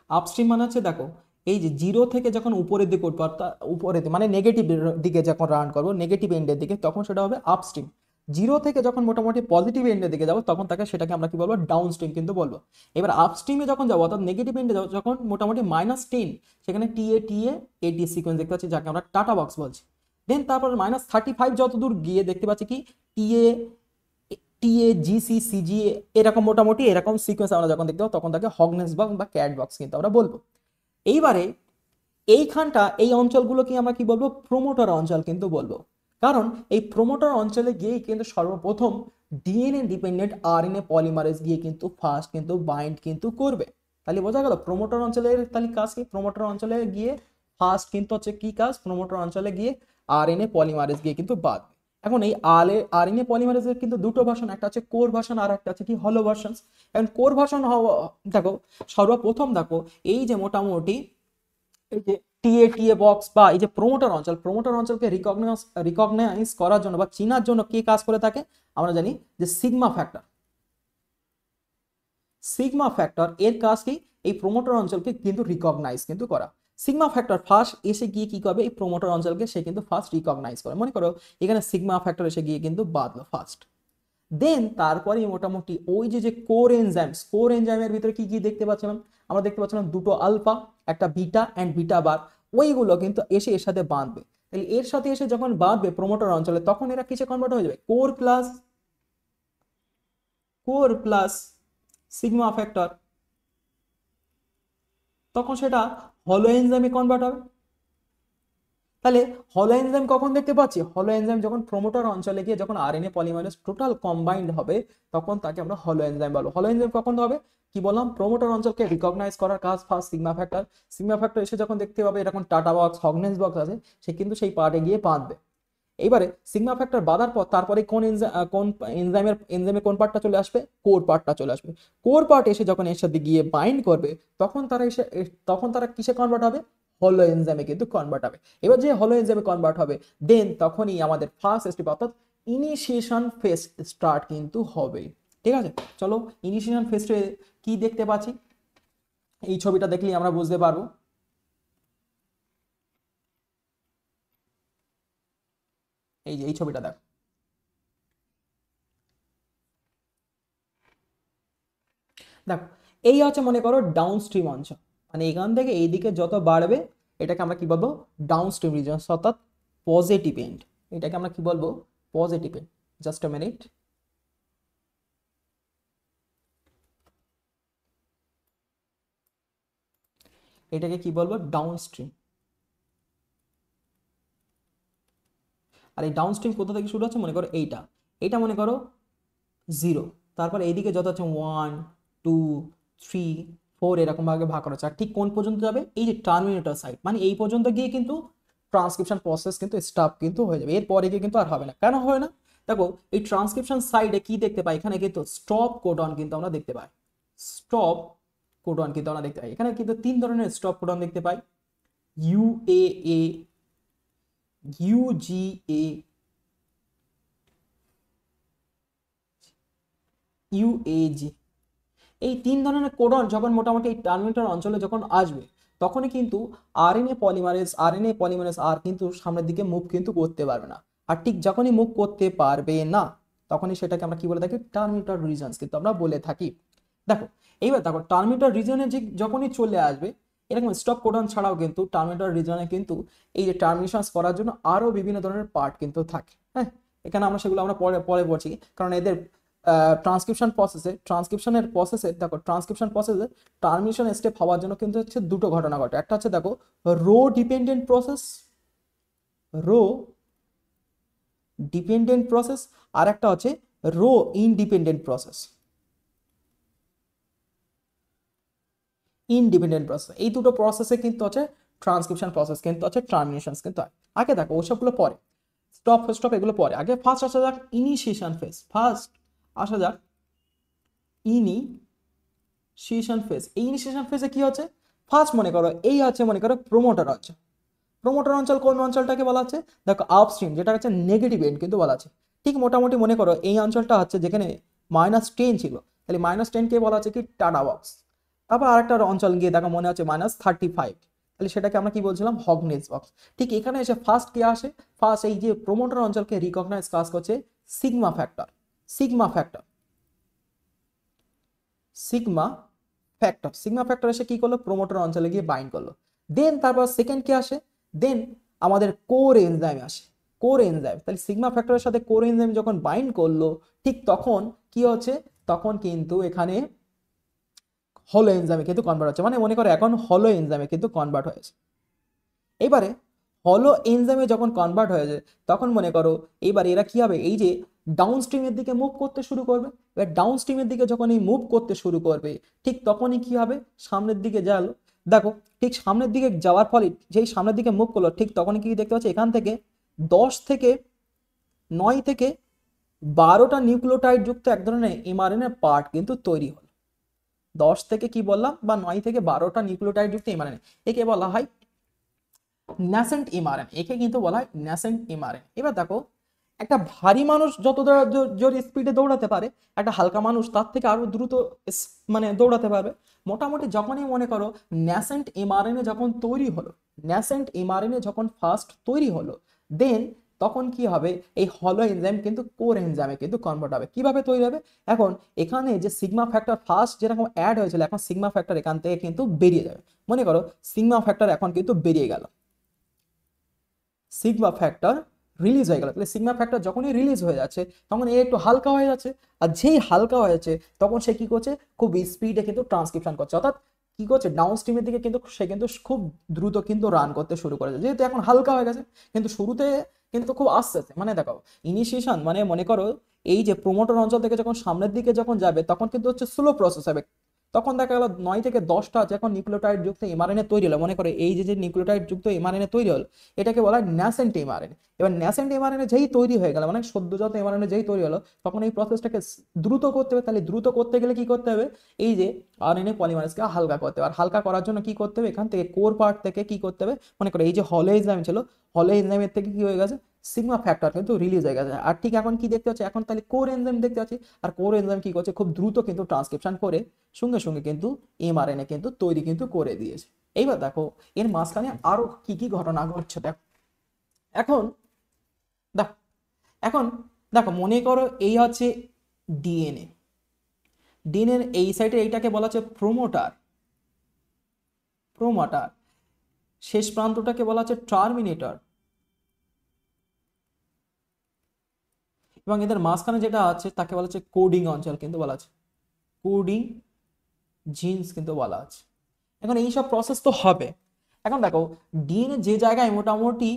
আপস্ট্রিম মানে হচ্ছে দেখো এই যে 0 থেকে যখন উপরের দিকে উঠবো অর্থাৎ উপরের দিকে মানে নেগেটিভ দিকে যখন রান করবো, নেগেটিভ এন্ডের দিকে, তখন সেটা হবে আপস্ট্রিম। জিরো থেকে যখন মোটামুটি পজিটিভ এন্ডের দিকে যাবো তখন তাকে সেটাকে আমরা কি বলবো, ডাউন স্ট্রিম কিন্তু বলবো। এবার আপস্ট্রিমে যখন যাবো অর্থাৎ নেগেটিভ এন্ডে যাবো যখন মোটামুটি -10, সেখানে টি এ সিকোয়েন্স দেখতে পাচ্ছি যাকে আমরা টাটা বক্স বলছি। দেন তারপর -35 যত দূর গিয়ে দেখতে পাচ্ছি কি টিএ টিএ জিসি সিজিএ এরকম মোটামুটি এরকম সিকোয়েন্স আমরা যখন দেখতে পাবো তখন তাকে হগনেস বক্স বা ক্যাট বক্স কিন্তু আমরা বলবো। এইবারে এইখানটা এই অঞ্চলগুলোকে আমরা কি বলবো, প্রোমোটার অঞ্চল কিন্তু বলবো। কারণ এই প্রোমোটার অঞ্চলে গিয়েই কিন্তু সর্বপ্রথম ডিএনএ ডিপেন্ডেন্ট আরএনএ পলিমারেজ গিয়ে কিন্তু ফার্স্ট কিন্তু বাইন্ড কিন্তু করবে। তাহলে বোঝা গেল প্রোমোটার অঞ্চলের তাহলে কাজ কি, প্রোমোটার অঞ্চলে গিয়ে ফার্স্ট কিন্তু হচ্ছে কি কাজ, প্রোমোটার অঞ্চলে গিয়ে আরএনএ পলিমারেজ গিয়ে কিন্তু বাঁধবে। এখন এই আরএনএ পলিমারেজের কিন্তু দুটো ভার্সন, একটা হচ্ছে কোর ভার্সন আর একটা হচ্ছে কি হলো ভার্সন। এখন কোর ভার্সন দেখো সর্বপ্রথম দেখো এই যে মোটামুটি এই যে টিএ বক্স বা এই যে প্রোমোটার অঞ্চলকে রিকগনাইজ করার জন্য বা চিনার জন্য কে কাজ করে থাকে, আমরা জানি যে সিগমা ফ্যাক্টর এর কাজ কি, এই প্রোমোটার অঞ্চলকে কিন্তু রিকগনাইজ কিন্তু করা। সিগমা ফ্যাক্টর ফার্স্ট এসে গিয়ে কি করবে, এই প্রোমোটার অঞ্চলকে সে কিন্তু ফার্স্ট রিকগনাইজ করে। মনে করো এখানে সিগমা ফ্যাক্টর এসে গিয়ে কিন্তু বাঁধলো ফার্স্ট। দেন তারপরে মোটামুটি ওই যে কোর এনজাইমের ভিতরে কি কি দেখতে পাচ্ছিলাম, আমরা দেখতে পাচ্ছিলাম দুটো আলফা, একটা বিটা অ্যান্ড বিটা বার, ওইগুলো কিন্তু এসে এর সাথে বাঁধবে। তাহলে এর সাথে এসে যখন বাঁধবে প্রোমোটার অঞ্চলে তখন এরা কিসে কনভার্ট হয়ে যাবে, কোর প্লাস সিগমা ফ্যাক্টর, তখন সেটা হলো এনজাইমে কনভার্ট হবে। তাহলে হলো এনজাইম কখন দেখতে পাচ্ছি, হলো এনজাইম যখন প্রোমোটার অঞ্চলে গিয়ে যখন আরএনএ পলিমারেজ টোটাল কম্বাইন্ড হবে তখন তাকে আমরা হলো এনজাইম বলবো। হলো এনজাইম কখন হবে, কি বললাম, প্রোমোটার অঞ্চলকে রিকগনাইজ করার কাজ ফার্স্ট সিগমা ফ্যাক্টর এসে যখন দেখতে পাবে এরকম টাটা বক্স হগনেস বক্স আছে, সে কিন্তু সেই পার্টে গিয়ে বাঁধবে। এইবারে সিগমা ফ্যাক্টর বাঁধার পর তারপরে কোন এনজাইমের কোন পার্টটা চলে আসবে, কোর পার্টটা চলে আসবে। কোর পার্ট এসে যখন এর সাথে গিয়ে বাইন্ড করবে তখন তারা কিসে কনভার্ট হবে, হলো এনজাইমে কিন্তু কনভার্ট হবে। এবার যে হলো এনজাইমে কনভার্ট হবে দেন তখনই আমাদের ফার্স্ট স্টেপ অর্থাৎ ইনিশিয়েশন ফেজ স্টার্ট কিন্তু হবে। ঠিক আছে, চলো ইনিশিয়েশন ফেজে কি দেখতে পাচ্ছি, এই ছবিটা দেখলেই আমরা বুঝতে পারবো। এই যে এই ছবিটা দেখো, দেখো এই হচ্ছে মনে করো ডাউন স্ট্রিম অঞ্চল, মানে এখান থেকে এইদিকে যত বাড়বে এটাকে আমরা কি বলবো, ডাউন স্ট্রিম রিজন অর্থাৎ পজিটিভ এন্ড। এটাকে আমরা কি বলবো, positive end. Just a minute, এটাকে কি বলবো, ডাউন স্ট্রিম। আর এই ডাউন স্ট্রিম কোথা থেকে শুরু হচ্ছে, মনে করো এইটা মনে করো 0, তারপর এইদিকে যত হচ্ছে 1 2 3 4 এরকম ভাবে ভাগ করা হচ্ছে। আর ঠিক কোন পর্যন্ত যাবে, এই যে টার্মিনেটর সাইড, মানে এই পর্যন্ত গিয়ে কিন্তু ট্রান্সক্রিপশন প্রসেস কিন্তু স্টপ কিন্তু হয়ে যাবে, এরপরে গিয়ে কিন্তু আর হবে না। কেন হয় না, দেখো এই ট্রান্সক্রিপশন সাইডে কি দেখতে পাই, এখানে কিন্তু স্টপ কোডন কিন্তু আমরা দেখতে পাই, স্টপ কোডন কিন্তু আমরা দেখতে পাই। এখানে কিন্তু 3 ধরনের স্টপ কোডন দেখতে পাই, ইউএএ, ইউজিএ, ইউএজি। এই 3 ধরনের কোডন যখন মোটামুটি এই টার্মিনেটর অঞ্চলে যখন আসবে তখনই কিন্তু আরএনএ পলিমারেজ আর কিন্তু সামনের দিকে মুভ কিন্তু করতে পারবে না। আর ঠিক যখনই মুভ করতে পারবে না তখনই সেটাকে আমরা কি বলে থাকি, টার্মিনেটর রিজনস কিন্তু আমরা বলে থাকি। দেখো এইবার দেখো টার্মিনেটর রিজনে যে যখনই চলে আসবে এরকম স্টপ কোডন ছাড়াও কিন্তু টার্মিনেটর রিজনে কিন্তু এই যে টার্মিনেশন করার জন্য আরো বিভিন্ন ধরনের পার্ট কিন্তু থাকে। হ্যাঁ, এখানে আমরা সেগুলো আমরা পরে পরে পড়ছি, কারণ এদের ট্রান্সক্রিপশনের প্রসেসে দেখো ট্রান্সক্রিপশন প্রসেসে টার্মিনেশন স্টেপ হওয়ার জন্য কিন্তু হচ্ছে দুটো ঘটনা ঘটে। একটা হচ্ছে দেখো রো ডিপেন্ডেন্ট প্রসেস আর একটা হচ্ছে রো ইনডিপেন্ডেন্ট প্রসেস। এই দুটো প্রসেসে কিন্তু হচ্ছে ট্রান্সক্রিপশন প্রসেস কিন্তু হচ্ছে টার্মিনেশন কিন্তু হয়। আগে দেখো ওসবগুলো পরে, স্টপ এগুলো পরে, আগে ফার্স্ট আসা যাক ইনিশিয়েশন ফেজ। এই ইনিশিয়েশন ফেজে কি হচ্ছে, ফার্স্ট মনে করো এই হচ্ছে মনে করো প্রোমোটার অঞ্চল কোন অঞ্চলটাকে বলা হচ্ছে, দেখো আপস্ট্রিম, যেটা হচ্ছে নেগেটিভ এন্ড কিন্তু বলা আছে। ঠিক মোটামুটি মনে করো এই অঞ্চলটা হচ্ছে যেখানে -10 ছিল, তাহলে -10 কে বলা হচ্ছে কি টাটা বক্স। তারপর আরেকটা অঞ্চল গিয়ে দেখো মনে হচ্ছে -35, তাহলে সেটাকে আমরা কি বলছিলাম, হগনেস বক্স। ঠিক এখানে এসে ফার্স্ট কে আসে, ফার্স্ট এই যে প্রোমোটার অঞ্চলকে রিকগনাইজ কাজ করছে sigma factor, sigma factor, sigma factor, sigma factor এসে কি করলো, প্রোমোটার অঞ্চলে গিয়ে বাইন্ড করলো। দেন তারপর সেকেন্ড কি আসে, দেন আমাদের কোর এনজাইম আসে, কোর এনজাইম। তাহলে সিগমা ফ্যাক্টরের সাথে কোর এনজাইম যখন বাইন্ড করলো, ঠিক তখন কি হচ্ছে, তখন কিন্তু এখানে হলো এনজাইমে কিন্তু কনভার্ট হচ্ছে, মানে মনে করো এখন হলো এনজাইমে কিন্তু কনভার্ট হয়েছে। এবারে হলো এনজাইমে যখন কনভার্ট হয়ে যায়, তখন মনে করো এইবার এরা কি হবে, এই যে ডাউন স্ট্রিমের দিকে মুভ করতে শুরু করবে। এবার ডাউন স্ট্রিমের দিকে যখন এই মুভ করতে শুরু করবে, ঠিক তখনই কি হবে, সামনের দিকে গেল। দেখো ঠিক সামনের দিকে যাওয়ার ফলে, যেই সামনের দিকে মুভ করলো, ঠিক তখনই কি দেখতে পাচ্ছি, এখান থেকে 10 থেকে 9 থেকে 12টা নিউক্লিওটাইড যুক্ত এক ধরনের এমআরএনএ পার্ট কিন্তু তৈরি হলো। 10 থেকে কি বললাম, বা 9 থেকে 12টা নিউক্লিওটাইড যুক্ত এমআরএনএ, একে বলা হয় ন্যাসেন্ট এমআরএনএ, একে কিন্তু বলা হয় ন্যাসেন্ট এমআরএনএ। এবার দেখো একটা ভারী মানুষ যত জোর স্পিডে দৌড়াতে পারে, একটা হালকা মানুষ তার থেকে আরো দ্রুত মানে দৌড়াতে পারবে। মোটামুটি যখনই মনে করো ন্যাসেন্ট এমআরএনএ যখন তৈরি হলো, ন্যাসেন্ট এমআরএনএ যখন ফার্স্ট তৈরি হলো, দেন তখন কি হবে, এই হলো এনজাইম কিন্তু কোর এনজাইমে কিন্তু কনভার্ট হবে। কিভাবে তৈরি হবে, এখন এখানে যে সিগমা ফ্যাক্টর ফার্স্ট যেরকম অ্যাড হয়েছিল, এখন সিগমা ফ্যাক্টর এখান থেকে কিন্তু বেরিয়ে যাবে। মনে করো সিগমা ফ্যাক্টর এখন কিন্তু বেরিয়ে গেল, সিগমা ফ্যাক্টর রিলিজ হয়ে গেল। তাহলে সিগমা ফ্যাক্টর যখনই রিলিজ হয়ে যাচ্ছে, তখন এ একটু হালকা হয়ে যাচ্ছে, আর যেই হালকা হয়েছে তখন সে কি করছে, খুব স্পিডে কিন্তু ট্রান্সক্রিপশন করছে, অর্থাৎ কি করছে, ডাউন স্ট্রিমের দিকে কিন্তু সে কিন্তু খুব দ্রুত কিন্তু রান করতে শুরু করেছে, যেহেতু এখন হালকা হয়ে গেছে। কিন্তু শুরুতে কিন্তু খুব আস্তে আস্তে, মানে দেখো ইনিশিয়েশন, মানে মনে করো এই যে প্রোমোটার অঞ্চল থেকে যখন সামনের দিকে যখন যাবে, তখন কিন্তু হচ্ছে স্লো প্রসেস হবে। তখন দেখা গেল 9 থেকে 10টা যখন নিউক্লিওটাইড যুক্ত এমআরএনএ তৈরি হলো, মনে করো এই যে নিউক্লিওটাইড যুক্ত এমআরএনএ তৈরি হলো, এটাকে বলা হয় ন্যাসেন্ট এমআরএনএ। এবার ন্যাসেন্ট এমআরএনএ যেই তৈরি হয়ে গেল, মানে সদ্যজাত এমআরএনএ যেই তৈরি হলো, তখন এই প্রসেসটাকে দ্রুত করতে হবে। তাহলে দ্রুত করতে গেলে কি করতে হবে, এই যে আরএনএ পলিমারেজকে হালকা করতে হবে। আর হালকা করার জন্য কি করতে হবে, এখান থেকে কোর পার্ট থেকে কি করতে হবে, মনে করো এই যে হলো এনজাইম ছিল, হলো এনজাইমের থেকে কি হয়ে গেছে, সিগমা ফ্যাক্টর কিন্তু রিলিজ হয়ে গেছে। আর ঠিক এখন কি দেখতে পাচ্ছি, এখন তাহলে কোর এনজাইম দেখতে পাচ্ছি। আর কোর এনজাইম কি করছে, খুব দ্রুত কিন্তু ট্রান্সক্রিপশন করে সঙ্গে সঙ্গে কিন্তু এমআরএনএ কিন্তু তৈরি কিন্তু করে দিয়েছে। এইবার দেখো এর মাঝখানে আরো কি কি ঘটনা ঘটছে, দেখো এখন দেখো এখন দেখো মনে করো এই হচ্ছে ডিএনএ, ডিএনএর এই সাইডে এইটাকে বলা হচ্ছে প্রোমোটার, প্রোমোটার শেষ প্রান্তটাকে বলা হচ্ছে টার্মিনেটর, এবং এদের মাঝখানে যেটা আছে তাকে বলা হচ্ছে কোডিং অঞ্চল কিন্তু বলা আছে, কোডিং জিনস কিন্তু বলা আছে। এখন এইসব প্রসেস তো হবে। এখন দেখো ডিএনএ যে জায়গায় মোটামুটি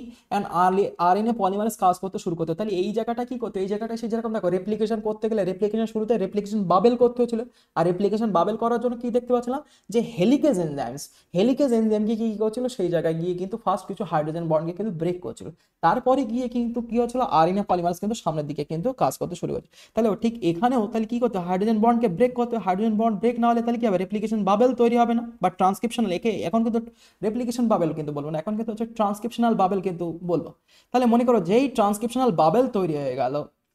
আরএনএ পলিমারেজ কাজ করতে শুরু করতে, তাহলে এই জায়গাটা কি করতে, এই জায়গাটা সে যেরকম দেখো রেপ্লিকেশন করতে গেলে, রেপ্লিকেশন শুরুতে রেপ্লিকেশন বাবেল করতে হয়েছিল। আর রেপ্লিকেশন বাবেল করার জন্য কি দেখতে পাচ্ছিলাম, যে হেলিকেজ এনজাইমস, হেলিকেজ এনজাইমকে কি করছিল, সেই জায়গায় গিয়ে কিন্তু ফার্স্ট কিছু হাইড্রোজেন বন্ডকে কিন্তু ব্রেক করছিল। তারপরে গিয়ে কিন্তু কি হচ্ছিল, আরএনএ পলিমারেজ কিন্তু সামনের দিকে কিন্তু কাজ করতে শুরু করছে। তাহলে ঠিক এখানেও তাহলে কি করতে, হাইড্রোজেন বন্ডকে ব্রেক করতে, হাইড্রোজেন বন্ড ব্রেক না হলে তাহলে কি হবে, রেপ্লিকেশন বাবেল তৈরি হবে না, বা ট্রান্সক্রিপশনাল, একে এখন কিন্তু রেপ্লিকেশন বাবেল কিন্তু বলবো না, এখন কিন্তু হচ্ছে ট্রান্সক্রিপশনাল বাবেল কিন্তু বলবো। তাহলে মনে করো যেই ট্রান্সক্রিপশনাল বাবেল তৈরি হয়ে গেল,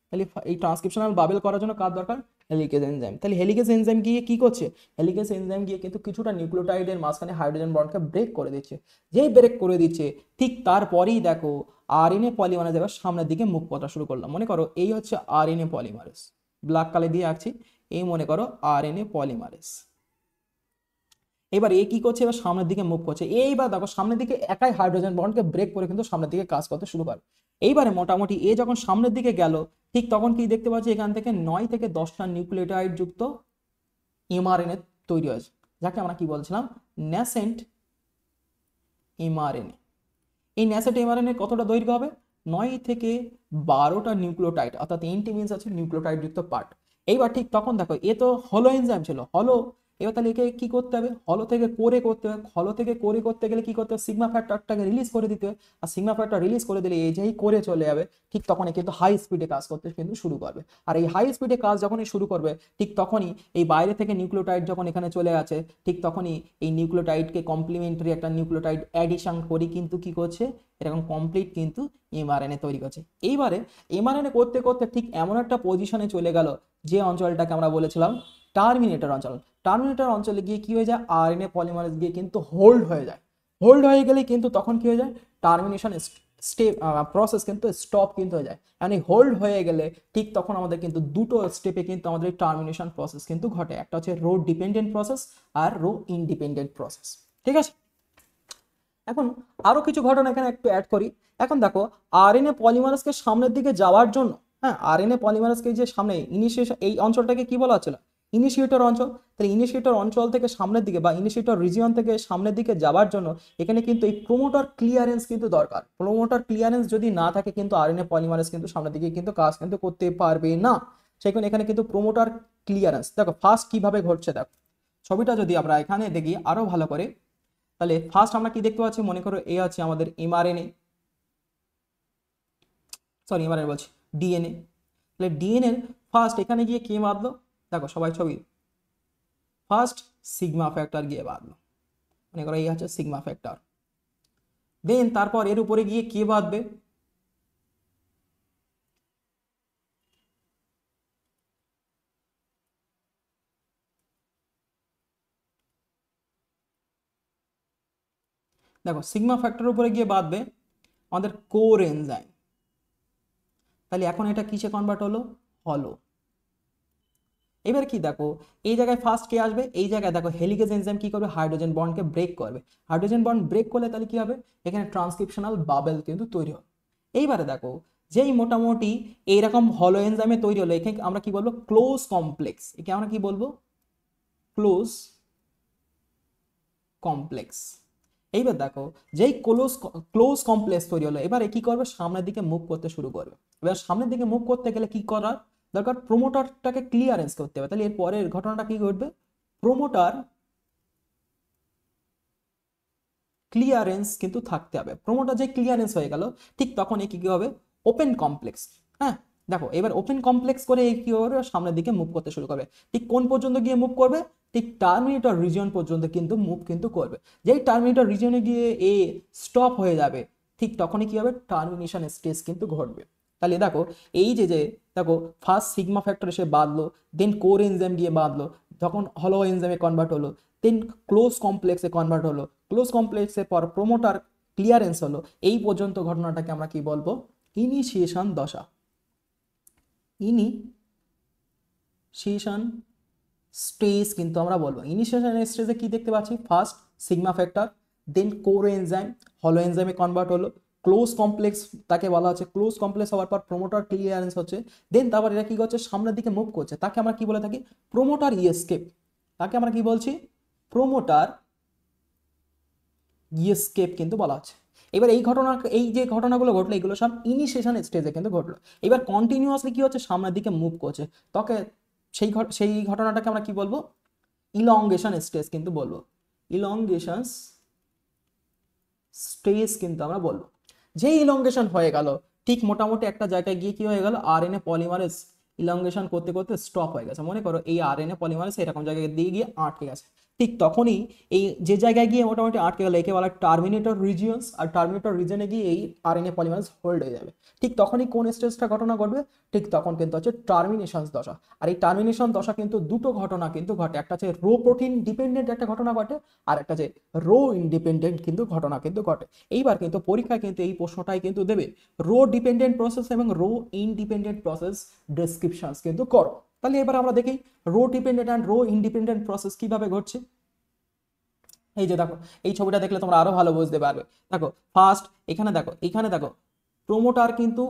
তাহলে এই ট্রান্সক্রিপশনাল বাবেল করার জন্য কার দরকার, হেলিকেজ এনজাইম। তাহলে হেলিকেজ এনজাইম গিয়ে কি করছে, হেলিকেজ এনজাইম গিয়ে কিন্তু কিছুটা নিউক্লিওটাইডের মাঝখানে হাইড্রোজেন বন্ডকে ব্রেক করে দিচ্ছে। যেই ব্রেক করে দিচ্ছে, ঠিক তারপরেই দেখো আরএনএ পলিমারেজ এবার সামনের দিকে মুখ করা শুরু করলাম। মনে করো এই হচ্ছে আরএনএ পলিমারেজ, ব্ল্যাক কালে দিয়ে আঁকছি, এই মনে করো আরএনএ পলিমারেজ। এবার এ কি করছে, এবার সামনের দিকে মুভ করছে। এইবার দেখো সামনের দিকে একাই হাইড্রোজেন বন্ডকে ব্রেক করে কিন্তু সামনের দিকে কাজ করতে শুরু করে। এইবারে মোটামুটি এ যখন সামনের দিকে গেল, ঠিক তখন কি দেখতে পাচ্ছি, এখান থেকে 9 থেকে 10টা নিউক্লিওটাইড যুক্ত এমআরএনএ তৈরি হয়েছে, যাকে আমরা কি বলছিলাম, ন্যাসেন্ট এমআরএনএ। এই ন্যাসেন্ট এমআরএনএ কতটা দৈর্ঘ্য হবে, 9 থেকে 12টা নিউক্লিওটাইড, অর্থাৎ এনটি মিনস আছে নিউক্লিওটাইড যুক্ত পার্ট। এইবার ঠিক তখন দেখো এ তো হলো এনজাইম ছিল, হলো, এবার তাহলে একে কি করতে হবে, হলো থেকে কোরে করতে হবে। হলো থেকে কোরে করতে গেলে কি করতে হবে, সিগমা ফ্যাক্টরটাকে রিলিজ করে দিতে হবে। আর সিগমা ফ্যাক্টর রিলিজ করে দিলে এই যেই কোরে চলে যাবে, ঠিক তখনই কিন্তু হাই স্পিডে কাজ করতে কিন্তু শুরু করবে। আর এই হাই স্পিডে কাজ যখনই শুরু করবে, ঠিক তখনই এই বাইরে থেকে নিউক্লিওটাইড যখন এখানে চলে আছে, ঠিক তখনই এই নিউক্লিওটাইডকে কমপ্লিমেন্টারি একটা নিউক্লিওটাইড অ্যাডিশন করে কিন্তু কি করছে, এরকম কমপ্লিট কিন্তু এমআরএনএ তৈরি করছে। এইবারে এমআরএনএ করতে করতে ঠিক এমন একটা পজিশনে চলে গেল, যে অঞ্চলটাকে আমরা বলেছিলাম টার্মিনেটর অঞ্চল। টার্মিনেটর অঞ্চলে গিয়ে কি হয়ে যায়, আরএনএ পলিমারেজ গিয়ে কিন্তু হোল্ড হয়ে যায়। হোল্ড হয়ে গেলে কিন্তু তখন কি হয়ে যায়, টার্মিনেশন স্টেপ প্রসেস কিন্তু স্টপ কিন্তু হয়ে যায়, মানে হোল্ড হয়ে গেলে ঠিক তখন আমাদের কিন্তু দুটো স্টেপে কিন্তু আমাদের টার্মিনেশন প্রসেস কিন্তু ঘটে, একটা হচ্ছে রো ডিপেন্ডেন্ট প্রসেস আর রো ইনডিপেন্ডেন্ট প্রসেস। ঠিক আছে, এখন আরো কিছু ঘটনা এখানে একটু অ্যাড করি। এখন দেখো আরএনএ পলিমারেজকে সামনের দিকে যাওয়ার জন্য, হ্যাঁ আরএনএ পলিমারেজকে যে সামনে ইনিশিয়েশন, এই অঞ্চলটাকে কি বলা হচ্ছিল, ইনিশিয়েটর অঞ্চল। তাহলে ইনিশিয়েটর অঞ্চল থেকে সামনের দিকে বা ইনিশিয়েটর রিজিয়ন থেকে সামনের দিকে যাওয়ার জন্য এখানে কিন্তু এই প্রোমোটার ক্লিয়ারেন্স কিন্তু দরকার। প্রোমোটার ক্লিয়ারেন্স যদি না থাকে কিন্তু আরএনএ পলিমারেজ কিন্তু সামনের দিকে কিন্তু কাজ কিন্তু করতে পারবে না। সেখানে এখানে কিন্তু প্রোমোটার ক্লিয়ারেন্স দেখো ফার্স্ট কিভাবে ঘটছে, দেখো ছবিটা যদি আমরা এখানে দেখি আরো ভালো করে, তাহলে ফার্স্ট আমরা কি দেখতে পাচ্ছি, মনে করো এই আছে আমাদের এমআরএনএ, সরি এমআরএনএ বলছি ডিএনএ। তাহলে ডিএনএ ফার্স্ট এখানে গিয়ে কে বাঁধলো, দেখো সবাই ছবি, ফার্স্ট সিগমা ফ্যাক্টর গিয়ে বাঁধলো, মনে করো এই হচ্ছে সিগমা ফ্যাক্টর। দেন তারপর এর উপরে গিয়ে কে বাঁধবে, দেখো সিগমা ফ্যাক্টরের উপরে গিয়ে বাঁধবে আমাদের কোর এনজাইম। তাহলে এখন এটা কিসে কনভার্ট হলো, হলো। এবার কি দেখো এই জায়গায় ফার্স্ট কে আসবে, এই জায়গায় দেখো হেলিকেজ এনজাইম কি করবে, হাইড্রোজেন বন্ডকে ব্রেক করবে। হাইড্রোজেন বন্ড ব্রেক করলে তাহলে কি হবে, এখানে ট্রান্সক্রিপশনাল বাবেল কিন্তু তৈরি হবে। এইবারে দেখো যেই মোটামুটি এইরকম হলো এনজাইমে তৈরি হলো, এখানে আমরা কি বলবো, ক্লোজ কমপ্লেক্স। একে আমরা কি বলবো, ক্লোজ কমপ্লেক্স। এইবার দেখো যেই ক্লোজ ক্লোজ কমপ্লেক্স তৈরি হলো, এবারে কি করবে, সামনের দিকে মুভ করতে শুরু করবে। এবার সামনের দিকে মুভ করতে গেলে কি করার দরকার, প্রোমোটারটাকে ক্লিয়ারেন্স করতে হবে। তাহলে এর পরের ঘটনাটা কি ঘটবে, প্রোমোটার ক্লিয়ারেন্স কিন্তু থাকতে হবে। প্রোমোটার যে ক্লিয়ারেন্স হয়ে গেল ঠিক তখন কি হবে, ওপেন কমপ্লেক্স। হ্যাঁ দেখো এবার ওপেন কমপ্লেক্স করে কি করবে, সামনের দিকে মুভ করতে শুরু করবে। ঠিক কোন পর্যন্ত গিয়ে মুভ করবে, ঠিক টার্মিনেটর রিজিয়ন পর্যন্ত কিন্তু মুভ কিন্তু করবে। যেই টার্মিনেটর রিজিয়নে গিয়ে এ স্টপ হয়ে যাবে ঠিক তখনই কি হবে, টার্মিনেশন স্টেজ কিন্তু ঘটবে। তাহলে দেখো এই যে দেখো ফার্স্ট সিগমা ফ্যাক্টর এসে বাঁধলো, দেন কোর এনজাইম গিয়ে বাঁধলো, যখন হলো এনজাইমে কনভার্ট হলো, দেন ক্লোজ কমপ্লেক্সে কনভার্ট হলো, ক্লোজ কমপ্লেক্সের পর প্রোমোটার ক্লিয়ারেন্স হলো। এই পর্যন্ত ঘটনাটাকে আমরা কি বলবো, ইনিশিয়েশন দশা। ইনিশিয়েশন স্টেজ কিন্তু আমরা বলবো। ইনিশিয়েশন স্টেজে কি দেখতে পাচ্ছি, ফার্স্ট সিগমা ফ্যাক্টর, দেন কোর এনজাইম হলো এনজাইমে কনভার্ট হলো, ক্লোজ কমপ্লেক্স তাকে বলা হচ্ছে, ক্লোজ কমপ্লেক্স হওয়ার পর প্রোমোটার ক্লিয়ারেন্স হচ্ছে, দেন তারপর এটা কি করছে, সামনের দিকে মুভ করছে, তাকে আমরা কি বলে থাকি, প্রোমোটার ইএসকেপ। তাকে আমরা কি বলছি, প্রোমোটার ইএসকেপ কিন্তু বলা হচ্ছে। এবার এই যে ঘটনাগুলো ঘটলো এগুলো সব ইনিশিয়েশন স্টেজে কিন্তু ঘটলো। এবার কন্টিনিউয়াসলি কি হচ্ছে, সামনের দিকে মুভ করছে, তোকে সেই ঘটনাটাকে আমরা কি বলবো, ইলংগেশন স্টেজ কিন্তু বলবো। ইলংগেশন স্টেজ কিন্তু আমরা বলবো। যে ইলংগেশন হয়ে গেল ঠিক মোটামুটি একটা জায়গায় গিয়ে কি হয়ে গেল, আরএনএ পলিমারেজ ইলংগেশন করতে করতে স্টপ হয়ে গেছে। মনে করো এই আরএনএ পলিমারেজ এরকম জায়গায় দিয়ে গিয়ে আটকে গেছে। ঠিক তখনই এই যে জায়গায় গিয়ে মোটামুটি আটকে গেল একে বলা টার্মিনেটর রিজিয়ন্স, আর টার্মিনেটর রিজনে গিয়ে এই আরএনএ পলিমারেজ হোল্ড হয়ে যাবে। ঠিক তখনই কোন স্টেজটা ঘটনা ঘটবে, ঠিক তখন কিন্তু হচ্ছে টার্মিনেশন দশা। আর এই টার্মিনেশন দশা কিন্তু দুটো ঘটনা কিন্তু ঘটে, একটা হচ্ছে রো প্রোটিন ডিপেন্ডেন্ট একটা ঘটনা ঘটে, আর একটা যে রো ইন্ডিপেন্ডেন্ট কিন্তু ঘটনা কিন্তু ঘটে। এইবার কিন্তু পরীক্ষায় কিন্তু এই প্রশ্নটাই কিন্তু দেবে, রো ডিপেন্ডেন্ট প্রসেস এবং রো ইনডিপেন্ডেন্ট প্রসেস ডেসক্রিপশনস কিন্তু করো। তাহলে এবার আমরা দেখি row dependent and row independent process কিভাবে ঘটছে। এই যে দেখো এই ছবিটা দেখলে তোমরা আরো ভালো বুঝতে পারবে। দেখো ফার্স্ট এখানে দেখো প্রোমোটার কিন্তু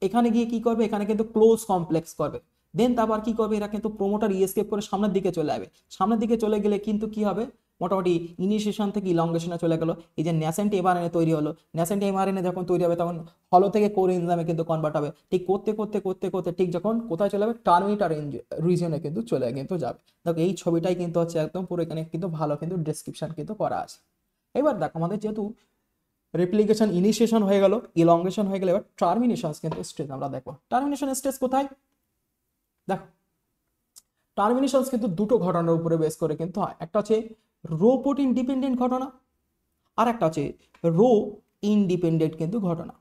এখানে গিয়ে কি করবে, এখানে কিন্তু ক্লোজ কমপ্লেক্স করবে, দেন তারপর কি করবে, এরা কিন্তু প্রোমোটার ইএসকেপ করে সামনের দিকে চলে যাবে। সামনের দিকে চলে গেলে কিন্তু কি হবে, মোটামুটি ইনিশিয়েশন থেকে ইলংগেশনে চলে গেল। এই যে ন্যাসেন্ট এমআরএনএ তৈরি হলো, ন্যাসেন্ট এমআরএনএ যখন তৈরি হবে তখন হলো থেকে কোর এনজাইমে কিন্তু কনভার্ট হবে। ঠিক করতে করতে করতে করতে ঠিক যখন কোথায় চলে যাবে, টার্মিনেটর রিজিয়নে কিন্তু চলে কিন্তু যাবে। দেখো এই ছবিটাই কিন্তু হচ্ছে একদম পুরো, এখানে কিন্তু ভালো কিন্তু ডেসক্রিপশন কিন্তু করা আছে। এবার দেখো আমাদের যেহেতু রেপ্লিকেশন ইনিশিয়েশন হয়ে গেল, ইলংগেশন হয়ে গেল, এবার টার্মিনেশন কিন্তু স্টেজ আমরা দেখো। টার্মিনেশন স্টেজ কোথায়, দেখো টার্মিনেশন কিন্তু দুটো ঘটনার উপরে বেস করে কিন্তু হয়। একটা হচ্ছে রো প্রোটিন ডিপেন্ডেন্ট ঘটনা, আর একটা হচ্ছে রো ইনডিপেন্ডেন্ট কিন্তু ঘটনা।